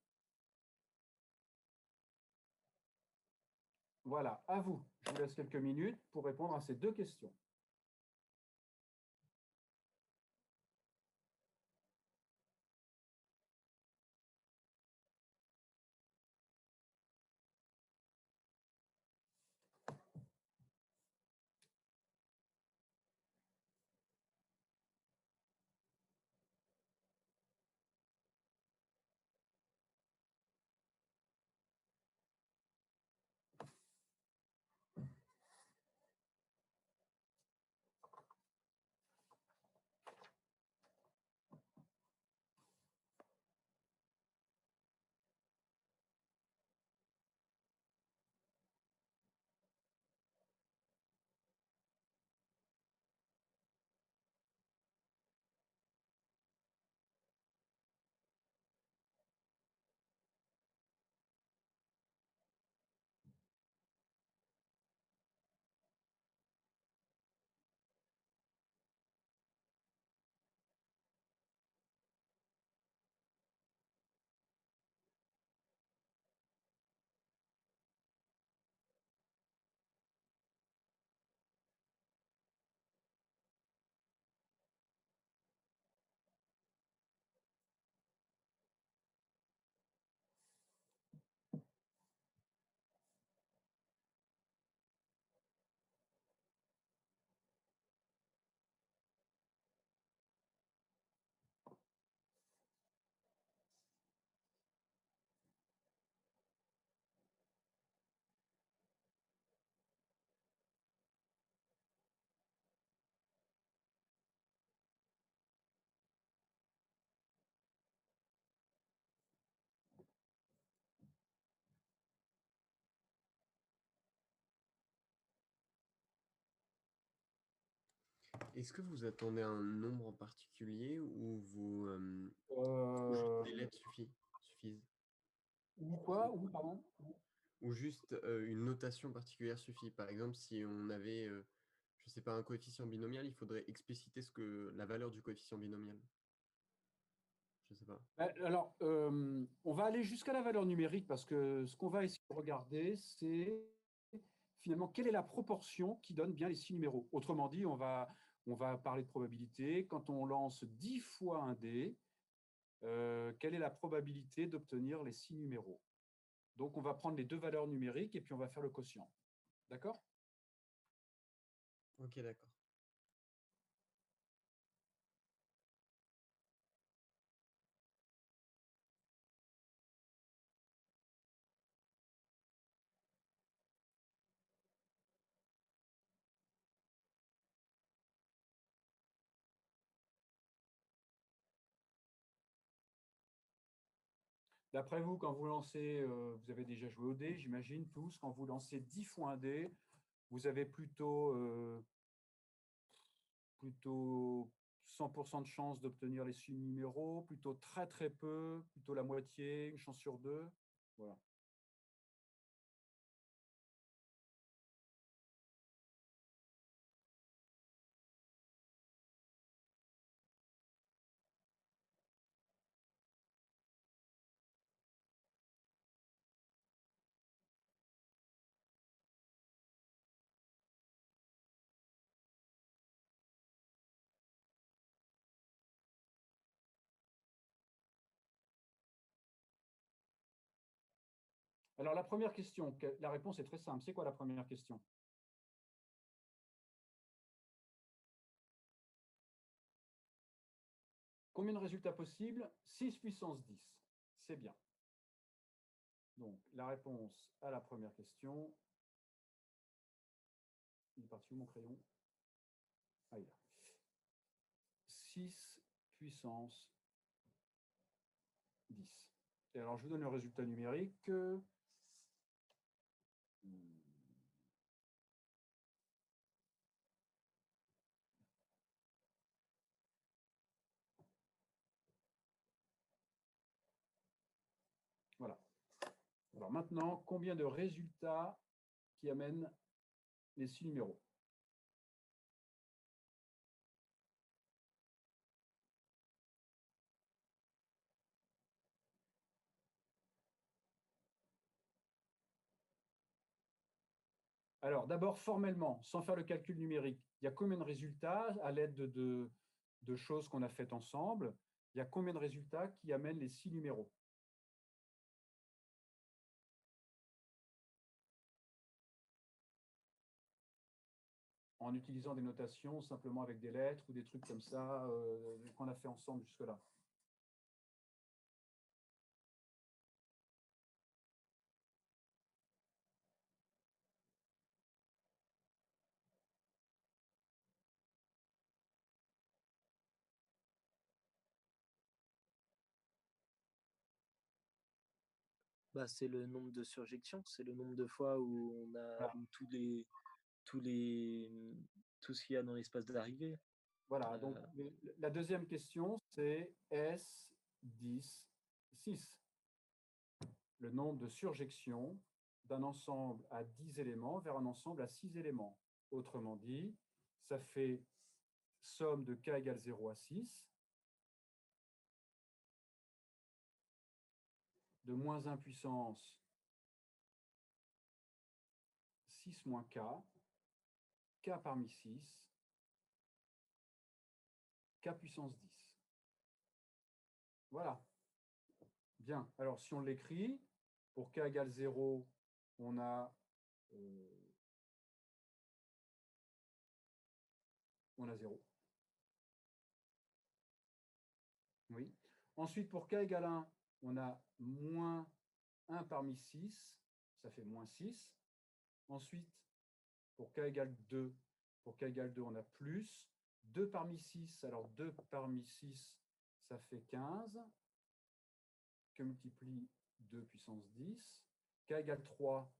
Voilà, à vous. Je vous laisse quelques minutes pour répondre à ces 2 questions. Est-ce que vous attendez un nombre en particulier ou vous ou juste Euh, des lettres suffisent? ou quoi? Ou pardon? Ou juste une notation particulière suffit? Par exemple, si on avait, je sais pas, un coefficient binomial, il faudrait expliciter la valeur du coefficient binomial. Je sais pas. Alors, on va aller jusqu'à la valeur numérique parce que ce qu'on va essayer de regarder, c'est finalement quelle est la proportion qui donne bien les 6 numéros. Autrement dit, on va parler de probabilité. Quand on lance 10 fois un dé, quelle est la probabilité d'obtenir les 6 numéros? Donc, on va prendre les 2 valeurs numériques et puis on va faire le quotient. D'accord? Ok, d'accord. D'après vous, quand vous lancez, vous avez déjà joué au dé, j'imagine tous, quand vous lancez 10 fois un dé, vous avez plutôt 100% de chance d'obtenir les 6 numéros, plutôt très très peu, plutôt la moitié, une chance sur deux. Voilà. Alors la première question, la réponse est très simple. C'est quoi la première question? Combien de résultats possibles? 6 puissance 10. C'est bien. Donc, la réponse à la première question. Il est parti où mon crayon? Ah, il est là. 6 puissance 10. Et alors, je vous donne le résultat numérique. Voilà. Alors maintenant, combien de résultats qui amènent les 6 numéros? Alors, d'abord, formellement, sans faire le calcul numérique, il y a combien de résultats à l'aide de choses qu'on a faites ensemble? Il y a combien de résultats qui amènent les 6 numéros? En utilisant des notations, simplement avec des lettres ou des trucs comme ça qu'on a fait ensemble jusque-là. Bah, c'est le nombre de surjections, c'est le nombre de fois où on a Voilà. où tout ce qu'il y a dans l'espace d'arrivée. Voilà, donc la deuxième question, c'est S10, 6. Le nombre de surjections d'un ensemble à 10 éléments vers un ensemble à 6 éléments. Autrement dit, ça fait somme de k égale 0 à 6, de moins 1 puissance 6 moins k, k parmi 6, k puissance 10. Voilà. Bien. Alors, si on l'écrit, pour k égale 0, on a 0. Oui. Ensuite, pour k égale 1, on a moins 1 parmi 6, ça fait moins 6. Ensuite, pour k égale 2, on a plus 2 parmi 6. Alors 2 parmi 6, ça fait 15, que multiplie 2 puissance 10. K égale 3,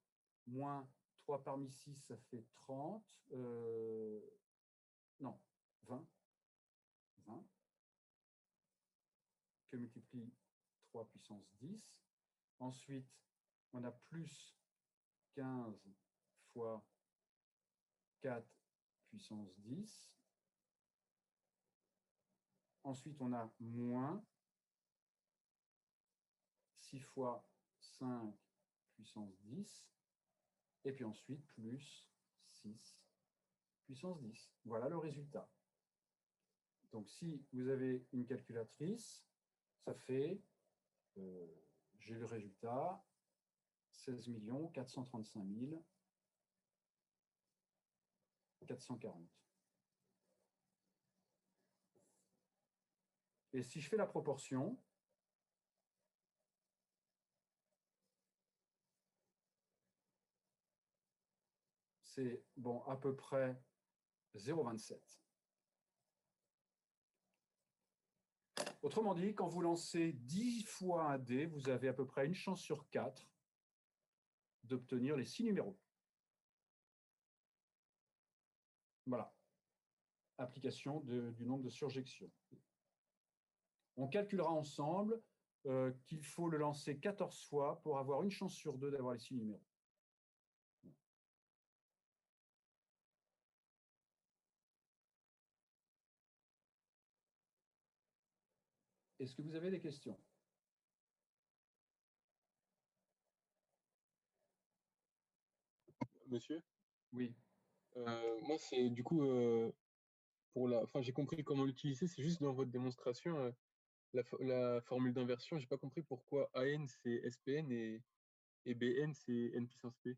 moins 3 parmi 6, ça fait 30. Non, 20. 20. Que multiplie 3 puissance 10. Ensuite, on a plus 15 fois 4 puissance 10. Ensuite, on a moins 6 fois 5 puissance 10. Et puis ensuite, plus 6 puissance 10. Voilà le résultat. Donc, si vous avez une calculatrice, ça fait, j'ai le résultat, 16 435 440. Et si je fais la proportion, c'est bon, à peu près 0,27. Autrement dit, quand vous lancez 10 fois un dé, vous avez à peu près une chance sur 4 d'obtenir les 6 numéros. Voilà. Application du nombre de surjections. On calculera ensemble qu'il faut le lancer 14 fois pour avoir une chance sur 2 d'avoir les 6 numéros. Est-ce que vous avez des questions? Monsieur, Oui. moi, c'est du coup, enfin, j'ai compris comment l'utiliser, c'est juste dans votre démonstration, la formule d'inversion, j'ai pas compris pourquoi AN c'est SPN et BN c'est N puissance P.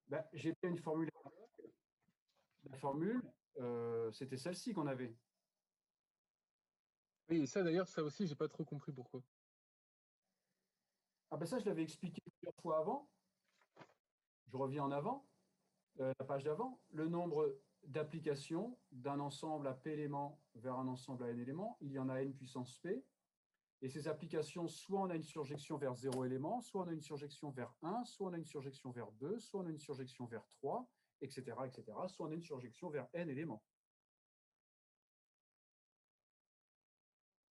Ben, j'ai fait une formule. La formule, c'était celle-ci qu'on avait. Oui, et ça d'ailleurs, ça aussi, j'ai pas trop compris pourquoi. Ah ben ça, je l'avais expliqué plusieurs fois avant. Je reviens en avant, la page d'avant. Le nombre d'applications d'un ensemble à P éléments vers un ensemble à N éléments, il y en a N puissance P. Et ces applications, soit on a une surjection vers 0 élément, soit on a une surjection vers 1, soit on a une surjection vers 2, soit on a une surjection vers 3, etc., etc., soit on a une surjection vers N éléments.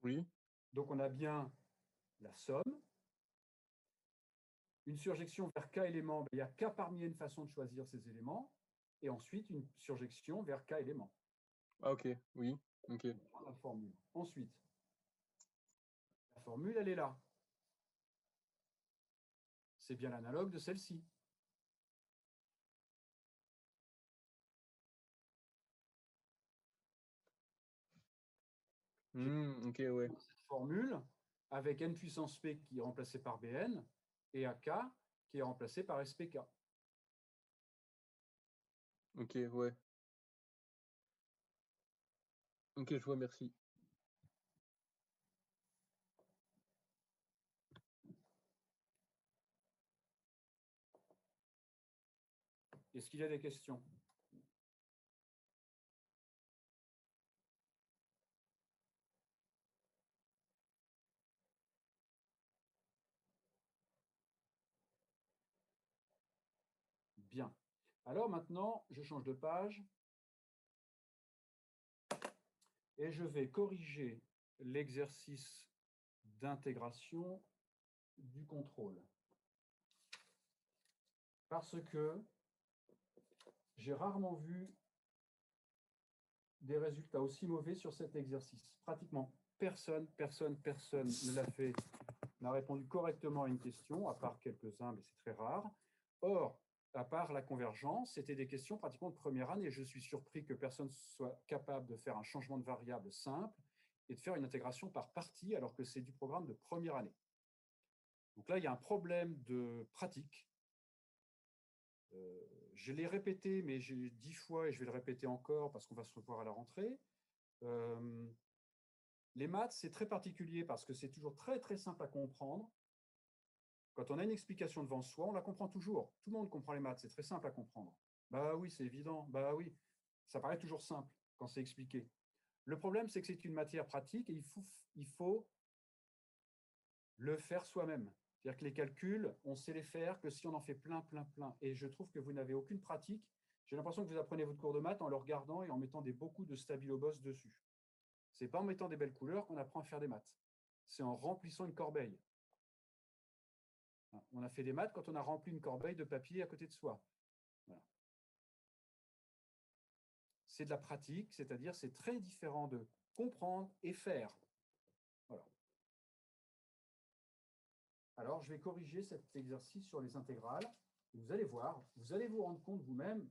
Oui. Donc on a bien la somme. Une surjection vers K éléments, il n'y a K parmi N façons de choisir ces éléments. Et ensuite, une surjection vers K éléments. Ah, ok, oui, ok. La formule. Ensuite, la formule, elle est là. C'est bien l'analogue de celle-ci. Ok, ouais. Cette formule avec N puissance P qui est remplacé par Bn et AK qui est remplacé par SPK. Ok, ouais. Ok, je vois, merci. Est-ce qu'il y a des questions? Bien. Alors maintenant, je change de page et je vais corriger l'exercice d'intégration du contrôle. Parce que j'ai rarement vu des résultats aussi mauvais sur cet exercice. Pratiquement personne ne l'a fait, n'a répondu correctement à une question, à part quelques-uns, mais c'est très rare. Or, à part la convergence, c'était des questions pratiquement de première année. Je suis surpris que personne soit capable de faire un changement de variable simple et de faire une intégration par partie, alors que c'est du programme de première année. Donc là, il y a un problème de pratique. Je l'ai répété, mais j'ai 10 fois et je vais le répéter encore parce qu'on va se revoir à la rentrée. Les maths, c'est très particulier parce que c'est toujours très simple à comprendre. Quand on a une explication devant soi, on la comprend toujours. Tout le monde comprend les maths, c'est très simple à comprendre. Bah oui, c'est évident. Bah oui, ça paraît toujours simple quand c'est expliqué. Le problème, c'est que c'est une matière pratique et il faut le faire soi-même. C'est-à-dire que les calculs, on sait les faire que si on en fait plein. Et je trouve que vous n'avez aucune pratique. J'ai l'impression que vous apprenez votre cours de maths en le regardant et en mettant beaucoup de stabilo-boss dessus. Ce n'est pas en mettant des belles couleurs qu'on apprend à faire des maths. C'est en remplissant une corbeille. On a fait des maths quand on a rempli une corbeille de papier à côté de soi. Voilà. C'est de la pratique, c'est-à-dire c'est très différent de comprendre et faire. Voilà. Alors, je vais corriger cet exercice sur les intégrales. Vous allez voir, vous allez vous rendre compte vous-même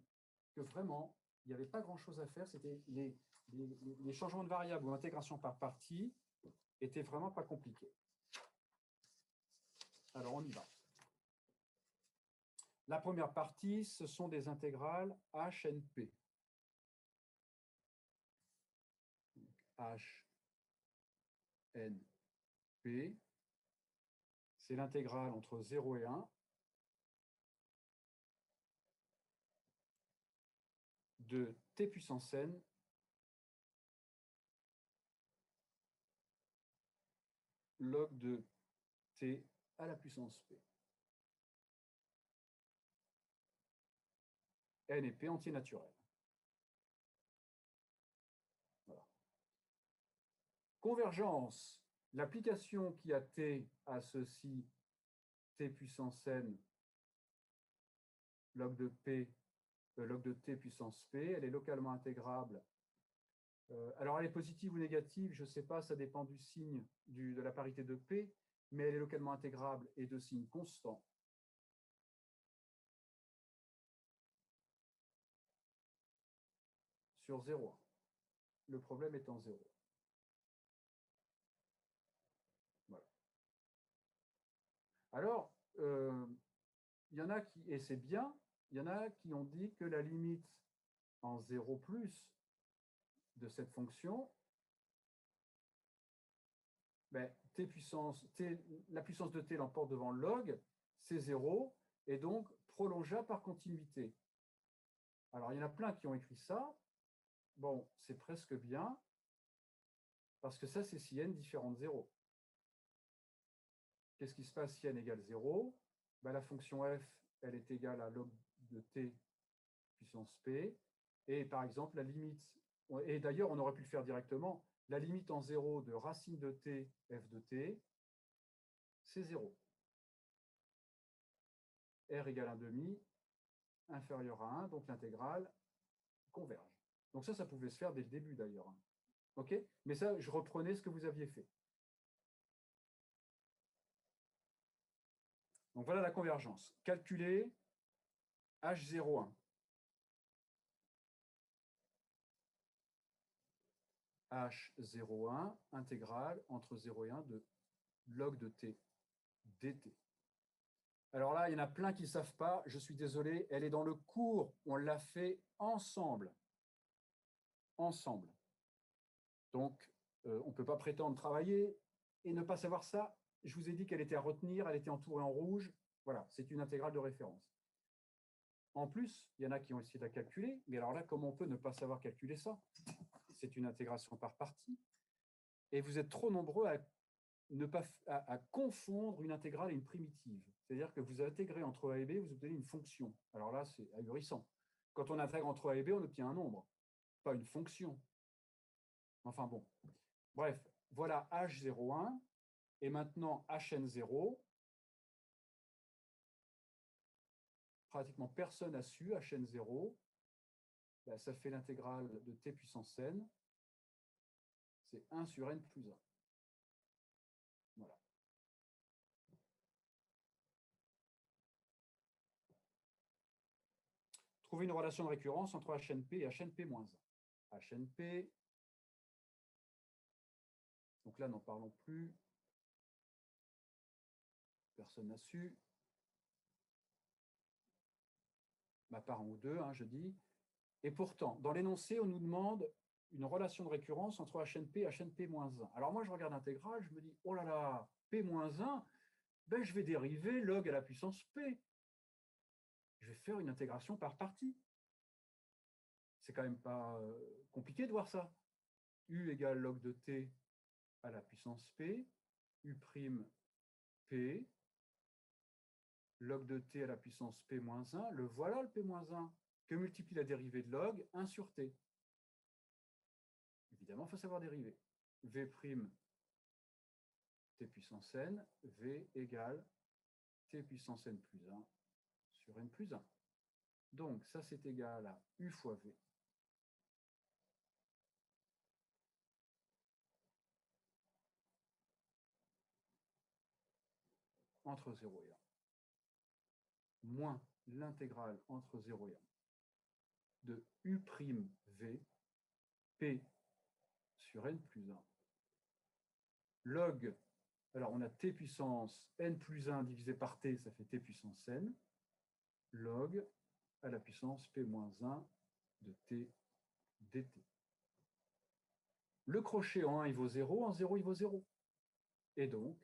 que vraiment, il n'y avait pas grand-chose à faire. C'était les changements de variables ou intégration par partie étaient vraiment pas compliqués. Alors, on y va. La première partie, ce sont des intégrales HNP. HNP, c'est l'intégrale entre 0 et 1 de t puissance n log de t à la puissance p. N et p entier naturel. Voilà. Convergence. L'application qui a t à ceci, t puissance n log de p, log de t puissance p, elle est localement intégrable. Alors, elle est positive ou négative, je ne sais pas, ça dépend du signe de la parité de p, mais elle est localement intégrable et de signe constant. Sur 0,1. Le problème étant 0. Voilà. Alors, il y en a qui, et c'est bien, il y en a qui ont dit que la limite en 0 plus de cette fonction, ben, la puissance de t l'emporte devant le log, c'est 0, et donc prolongeable par continuité. Alors, il y en a plein qui ont écrit ça. Bon, c'est presque bien, parce que ça, c'est si n différent de 0. Qu'est-ce qui se passe si n égale 0? Ben, la fonction f, elle est égale à log de t puissance p. Et par exemple, la limite, et d'ailleurs, on aurait pu le faire directement, la limite en 0 de racine de t, f de t, c'est 0. R égale 1/2, inférieur à 1, donc l'intégrale converge. Donc ça pouvait se faire dès le début d'ailleurs. OK? Mais ça, je reprenais ce que vous aviez fait. Donc voilà la convergence. Calculer H01. H01 intégrale entre 0 et 1 de log de t dt. Alors là, il y en a plein qui ne savent pas. Je suis désolé, elle est dans le cours. On l'a fait ensemble. Ensemble. Donc, on ne peut pas prétendre travailler et ne pas savoir ça. Je vous ai dit qu'elle était à retenir, elle était entourée en rouge. Voilà, c'est une intégrale de référence. En plus, il y en a qui ont essayé de la calculer, mais alors là, comment on peut ne pas savoir calculer ça? C'est une intégration par partie. Et vous êtes trop nombreux à confondre une intégrale et une primitive. C'est-à-dire que vous intégrez entre A et B, vous obtenez une fonction. Alors là, c'est ahurissant. Quand on intègre entre A et B, on obtient un nombre, pas une fonction. Enfin bon. Bref, voilà H01 et maintenant HN0. Pratiquement personne n'a su HN0. Ben, ça fait l'intégrale de t puissance n. C'est 1 sur n plus 1. Voilà. Trouver une relation de récurrence entre HNP et HNP-1. HNP, donc là, n'en parlons plus. Personne n'a su. Ma part 1 ou 2, hein, je dis. Et pourtant, dans l'énoncé, on nous demande une relation de récurrence entre HNP et HNP-1. Alors moi, je regarde l'intégrale, je me dis, oh là là, P-1, ben, je vais dériver log à la puissance P. Je vais faire une intégration par partie. C'est quand même pas compliqué de voir ça. U égale log de t à la puissance P, U prime P, log de t à la puissance P-1, le voilà le P-1, que multiplie la dérivée de log 1 sur t. Évidemment, il faut savoir dériver. V prime t puissance n, V égale t puissance n plus 1 sur n plus 1. Donc, ça, c'est égal à U fois V. Entre 0 et 1. Moins l'intégrale entre 0 et 1 de U prime V, P sur n plus 1. Log, alors on a t puissance n plus 1 divisé par t, ça fait t puissance n, log à la puissance p-1 de t dt. Le crochet en 1, il vaut 0, en 0, il vaut 0. Et donc,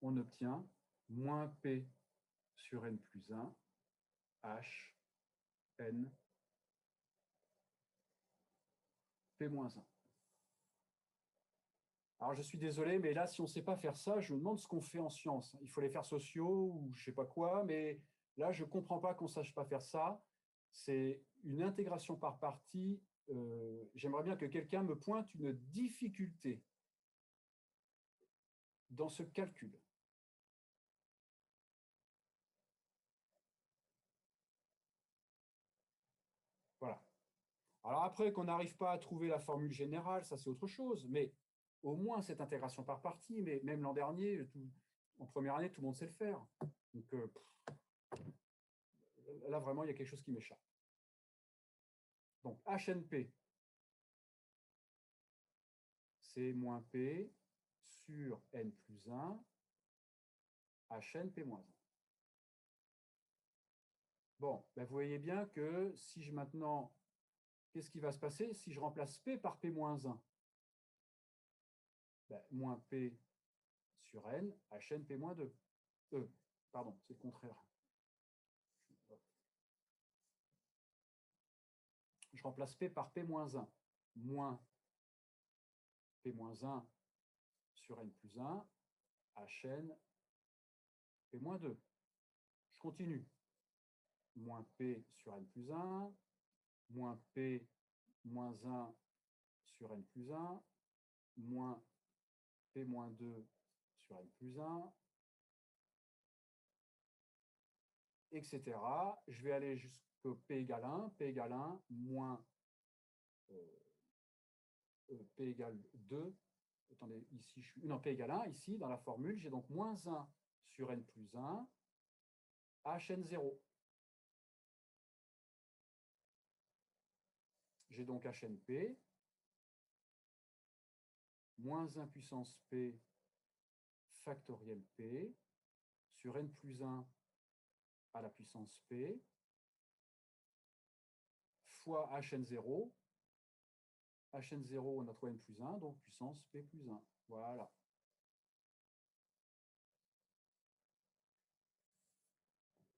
on obtient moins p sur n plus 1, h, n P-1. Alors, je suis désolé, mais là, si on ne sait pas faire ça, je me demande ce qu'on fait en sciences. Il faut les faire sociaux ou je ne sais pas quoi, mais là, je ne comprends pas qu'on ne sache pas faire ça. C'est une intégration par partie. J'aimerais bien que quelqu'un me pointe une difficulté dans ce calcul. Voilà. Alors après, qu'on n'arrive pas à trouver la formule générale, ça c'est autre chose, mais au moins cette intégration par partie, mais même l'an dernier, en première année, tout le monde sait le faire. Donc là, vraiment, il y a quelque chose qui m'échappe. Donc HNP, c'est moins P sur N plus 1, HNP moins 1. Bon, ben vous voyez bien que si je maintenant, qu'est-ce qui va se passer si je remplace P par P moins 1? Ben, moins P sur N, HNP moins 2. Pardon, c'est le contraire. Je remplace P par P-1, moins P-1 sur N plus 1, HN P-2. Je continue. Moins P sur N plus 1, moins P-1 sur N plus 1, moins P-2 sur N plus 1, etc. Je vais aller jusqu'au P égale 1, P égale 1, moins P égale 2. Attendez, ici, non, P égale 1, ici, dans la formule, j'ai donc moins 1 sur N plus 1, HN0. J'ai donc HNP, moins 1 puissance P factoriel P, sur N plus 1 à la puissance P, fois HN0. HN0, on a trouvé N plus 1, donc puissance P plus 1. Voilà.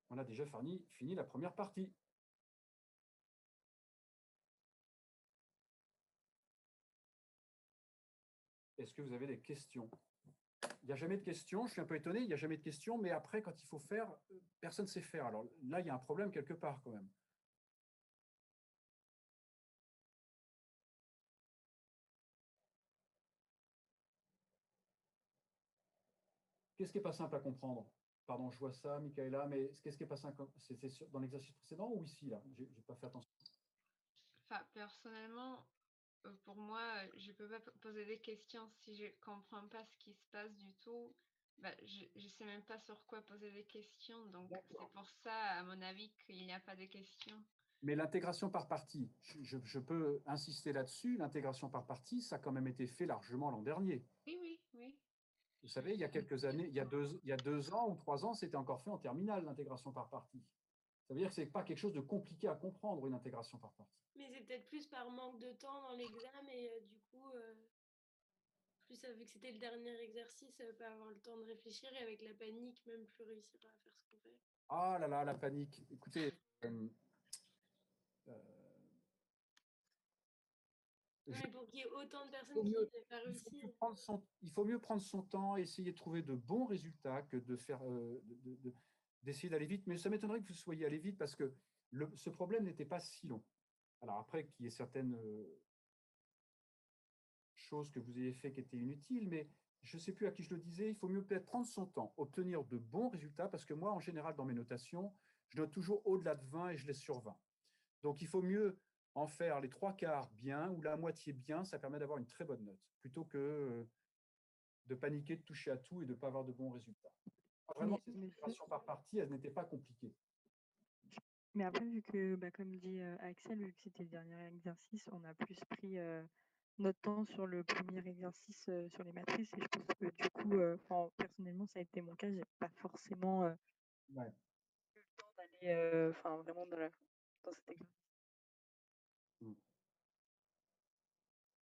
On a déjà fini la première partie. Est-ce que vous avez des questions? Il n'y a jamais de questions, je suis un peu étonné, il n'y a jamais de questions, mais après, quand il faut faire, personne ne sait faire. Alors là, il y a un problème quelque part quand même. Qu'est-ce qui n'est pas simple à comprendre? Pardon, je vois ça, Michaela, mais qu'est-ce qui n'est pas simple? C'était dans l'exercice précédent ou ici, là? Je n'ai pas fait attention. Enfin, personnellement, pour moi, je ne peux pas poser des questions si je ne comprends pas ce qui se passe du tout. Bah, je ne sais même pas sur quoi poser des questions, donc c'est pour ça, à mon avis, qu'il n'y a pas de questions. Mais l'intégration par partie, je peux insister là-dessus, l'intégration par partie, ça a quand même été fait largement l'an dernier. Oui, oui, oui. Vous savez, il y a quelques années, il y a 2 ans ou 3 ans, c'était encore fait en terminale, l'intégration par partie. Ça veut dire que ce n'est pas quelque chose de compliqué à comprendre, une intégration par partie. Mais c'est peut-être plus par manque de temps dans l'examen et du coup, plus vu que c'était le dernier exercice, pas avoir le temps de réfléchir et avec la panique, même plus réussir à faire ce qu'on fait. Ah là là, la panique. Écoutez, non, mais pour qu'il y ait autant de personnes qui n'aient pas réussi. Il faut mieux prendre son temps et essayer de trouver de bons résultats que de faire, d'essayer d'aller vite. Mais ça m'étonnerait que vous soyez allé vite parce que ce problème n'était pas si long. Alors après, qu'il y ait certaines choses que vous ayez fait qui étaient inutiles, mais je ne sais plus à qui je le disais, il faut mieux peut-être prendre son temps, obtenir de bons résultats, parce que moi, en général, dans mes notations, je note toujours au-delà de 20 et je laisse sur 20. Donc, il faut mieux en faire les 3/4 bien ou la moitié bien, ça permet d'avoir une très bonne note, plutôt que de paniquer, de toucher à tout et de ne pas avoir de bons résultats. Vraiment, cette intégration par partie, elle n'était pas compliquée. Mais après, vu que, comme dit Axel, vu que c'était le dernier exercice, on a plus pris notre temps sur le premier exercice sur les matrices. Et je pense que du coup, personnellement, ça a été mon cas. J'ai pas forcément eu le temps d'aller vraiment dans cet exercice.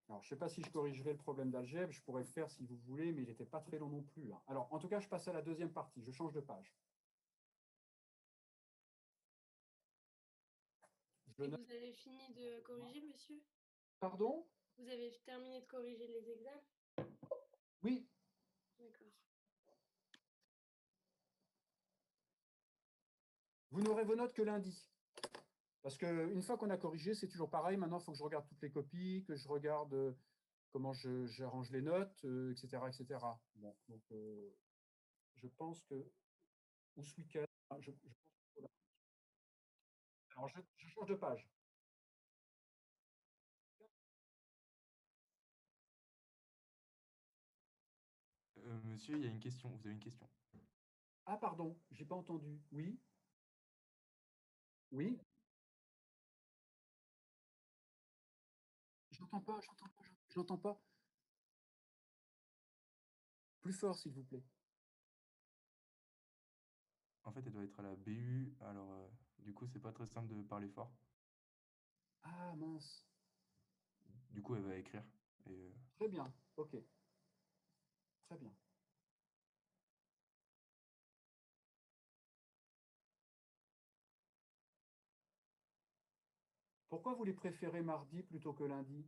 Alors, je ne sais pas si je corrigerai le problème d'algèbre, je pourrais le faire si vous voulez, mais il n'était pas très long non plus. Alors, en tout cas, je passe à la deuxième partie, je change de page. Et vous avez fini de corriger, monsieur? Pardon? Vous avez terminé de corriger les examens? Oui, D'accord. vous n'aurez vos notes que lundi. Parce qu'une fois qu'on a corrigé, c'est toujours pareil. Maintenant, il faut que je regarde toutes les copies, que je regarde comment j'arrange les notes, etc., etc. Bon, donc, je pense que, ou ce week-end, je pense que voilà. Alors, je change de page. Monsieur, il y a une question. Vous avez une question. Ah, pardon, je n'ai pas entendu. Oui, oui. J'entends pas, j'entends pas, j'entends pas. Plus fort, s'il vous plaît. En fait, elle doit être à la BU. Alors, du coup, c'est pas très simple de parler fort. Ah, mince. Du coup, elle va écrire. Et, Très bien, ok. Très bien. Pourquoi vous les préférez mardi plutôt que lundi?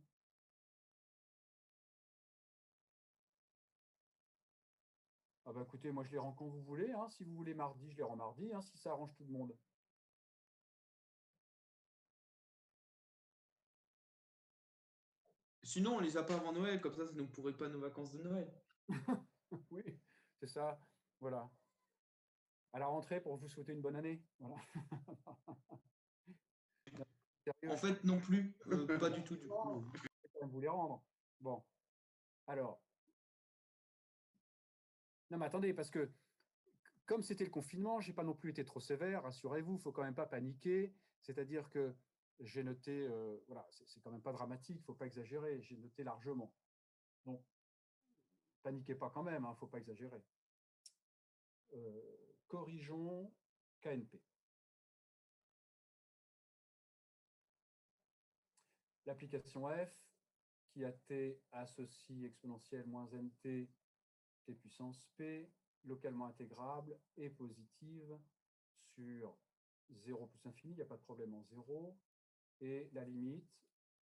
Ah bah écoutez, moi je les rends quand vous voulez. Hein. Si vous voulez mardi, je les rends mardi, hein, si ça arrange tout le monde. Sinon, on les a pas avant Noël, comme ça nous pourrait pas nos vacances de Noël. Oui, c'est ça. Voilà. À la rentrée pour vous souhaiter une bonne année. Voilà. Sérieux, En fait, non plus. Pas du tout, du coup. je vais quand même vous les rendre. Bon, alors. Non, mais attendez, parce que comme c'était le confinement, je n'ai pas non plus été trop sévère, rassurez-vous, il ne faut quand même pas paniquer. C'est-à-dire que j'ai noté, voilà, c'est quand même pas dramatique, il ne faut pas exagérer, j'ai noté largement. Donc, paniquez pas quand même, il ne faut pas exagérer. Corrigeons KNP. L'application F, qui a t associe exponentielle moins nt, t puissance p, localement intégrable et positive sur 0 plus infini, il n'y a pas de problème en 0, et la limite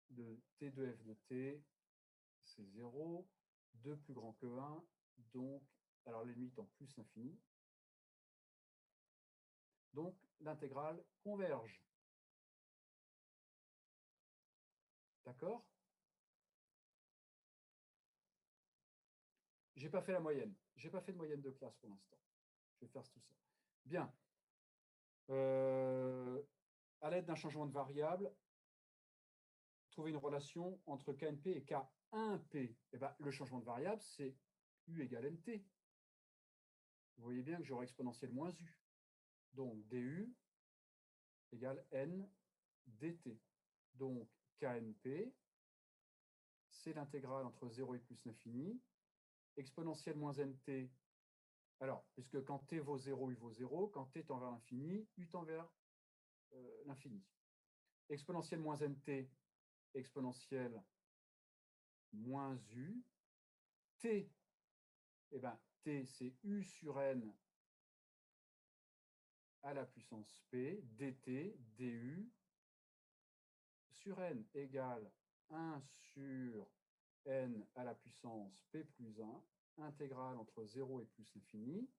de t de f de t, c'est 0, 2 plus grand que 1, donc, alors la limite en plus infini, donc l'intégrale converge. D'accord? J'ai pas fait la moyenne. J'ai pas fait de moyenne de classe pour l'instant. Je vais faire tout ça. Bien. À l'aide d'un changement de variable, trouver une relation entre KNP et K1P. Eh ben, le changement de variable, c'est U égale NT. Vous voyez bien que j'aurai exponentielle moins U. Donc, DU égale N dt. Donc, KNP, c'est l'intégrale entre 0 et plus l'infini. Exponentielle moins NT, alors, puisque quand t vaut 0, u vaut 0, quand t tend vers l'infini, u tend vers l'infini. Exponentielle moins nt, exponentielle moins u. T, eh ben, t, c'est u sur n à la puissance p, dt, du, sur n égale 1 sur n à la puissance p plus 1, intégrale entre 0 et plus l'infini,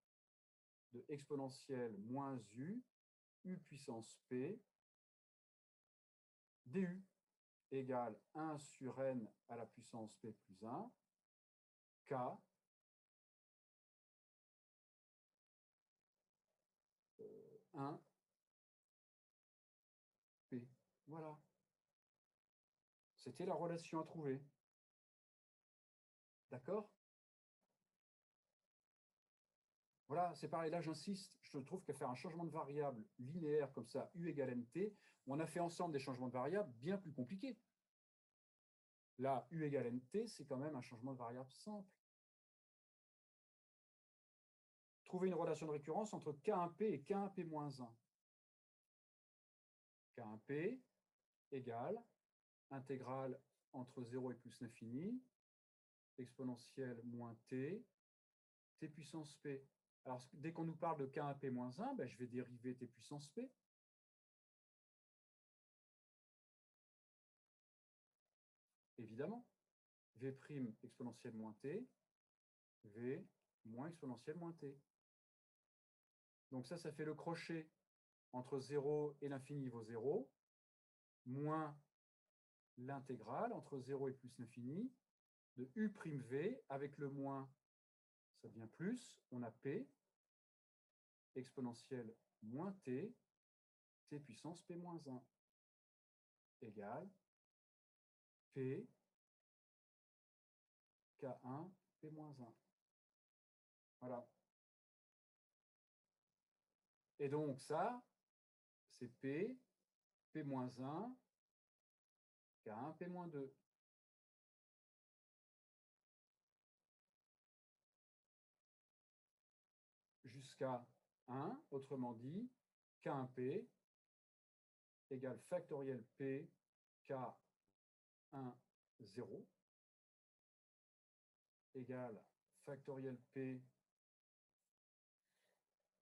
de exponentielle moins u, u puissance p, du égale 1 sur n à la puissance p plus 1, k, 1, p. Voilà. C'était la relation à trouver. D'accord? Voilà, c'est pareil, là j'insiste, je trouve que faire un changement de variable linéaire comme ça, u égale nt, on a fait ensemble des changements de variables bien plus compliqués. Là, u égale nt, c'est quand même un changement de variable simple. Trouver une relation de récurrence entre K1P et K1P-1. K1P égale intégrale entre 0 et plus l'infini, exponentielle moins t, t puissance p. Alors, dès qu'on nous parle de K1P-1, ben, je vais dériver t puissance p. Évidemment. V' exponentielle moins t, V moins exponentielle moins t. Donc ça fait le crochet entre 0 et l'infini vaut 0, moins l'intégrale entre 0 et plus l'infini de u'v avec le moins, ça devient plus, on a p exponentielle moins t, t puissance p moins 1 égale p k1 p moins 1. Voilà. Et donc ça, c'est p, p moins 1, k1, p moins 2. Jusqu'à 1, autrement dit, k1p égale factoriel p k1 0 égale factoriel p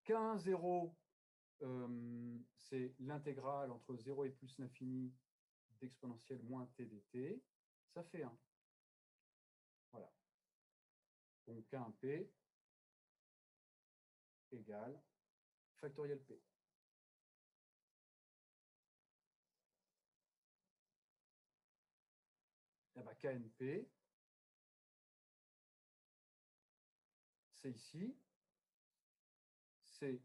k1 0, c'est l'intégrale entre 0 et plus l'infini d'exponentielle moins t dt, ça fait 1. Voilà. Donc k1p égale factoriel p. Eh bien, KNP, c'est ici, c'est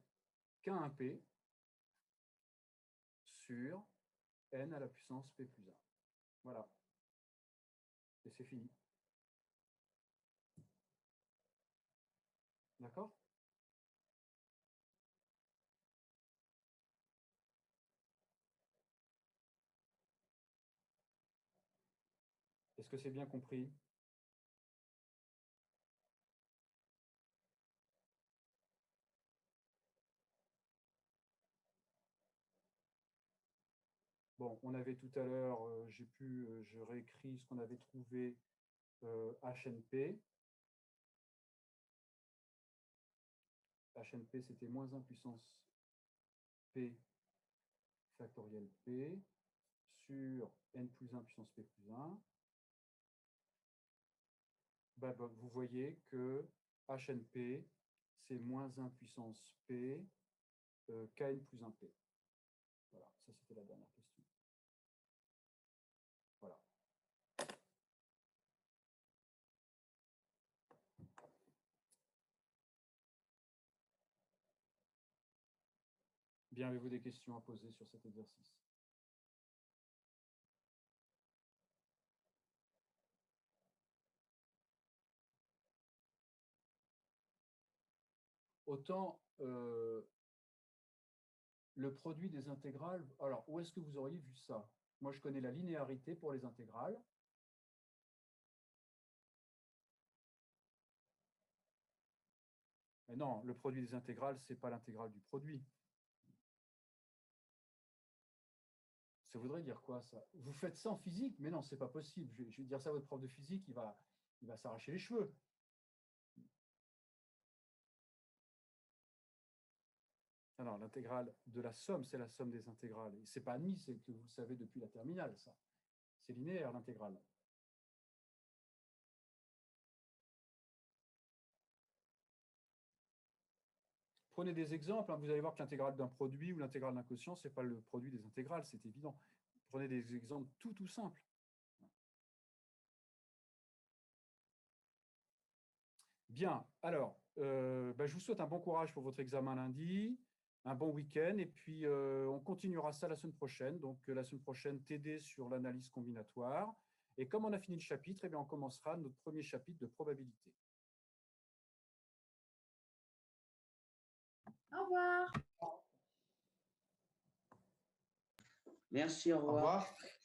K1P sur n à la puissance P plus 1. Voilà. Et c'est fini. D'accord? Est-ce que c'est bien compris? Bon, on avait tout à l'heure, je réécris ce qu'on avait trouvé HNP. HNP, c'était moins 1 puissance P factoriel P sur n plus 1 puissance P plus 1. Vous voyez que HNP, c'est moins 1 puissance P, Kn plus 1P. Voilà, ça c'était la dernière question. Voilà. Bien, avez-vous des questions à poser sur cet exercice? Autant le produit des intégrales, alors où est-ce que vous auriez vu ça? Moi, je connais la linéarité pour les intégrales. Mais non, le produit des intégrales, ce n'est pas l'intégrale du produit. Ça voudrait dire quoi, ça? Vous faites ça en physique? Mais non, ce n'est pas possible. Je vais dire ça à votre prof de physique, il va s'arracher les cheveux. Alors, l'intégrale de la somme, c'est la somme des intégrales. Et ce n'est pas admis, c'est que vous le savez depuis la terminale, ça. C'est linéaire, l'intégrale. Prenez des exemples, hein, vous allez voir que l'intégrale d'un produit ou l'intégrale d'un quotient, ce n'est pas le produit des intégrales, c'est évident. Prenez des exemples tout simples. Bien, alors, je vous souhaite un bon courage pour votre examen lundi, un bon week-end, et puis on continuera ça la semaine prochaine. Donc, la semaine prochaine, TD sur l'analyse combinatoire. Et comme on a fini le chapitre, eh bien, on commencera notre premier chapitre de probabilité. Au revoir. Merci, au revoir. Au revoir.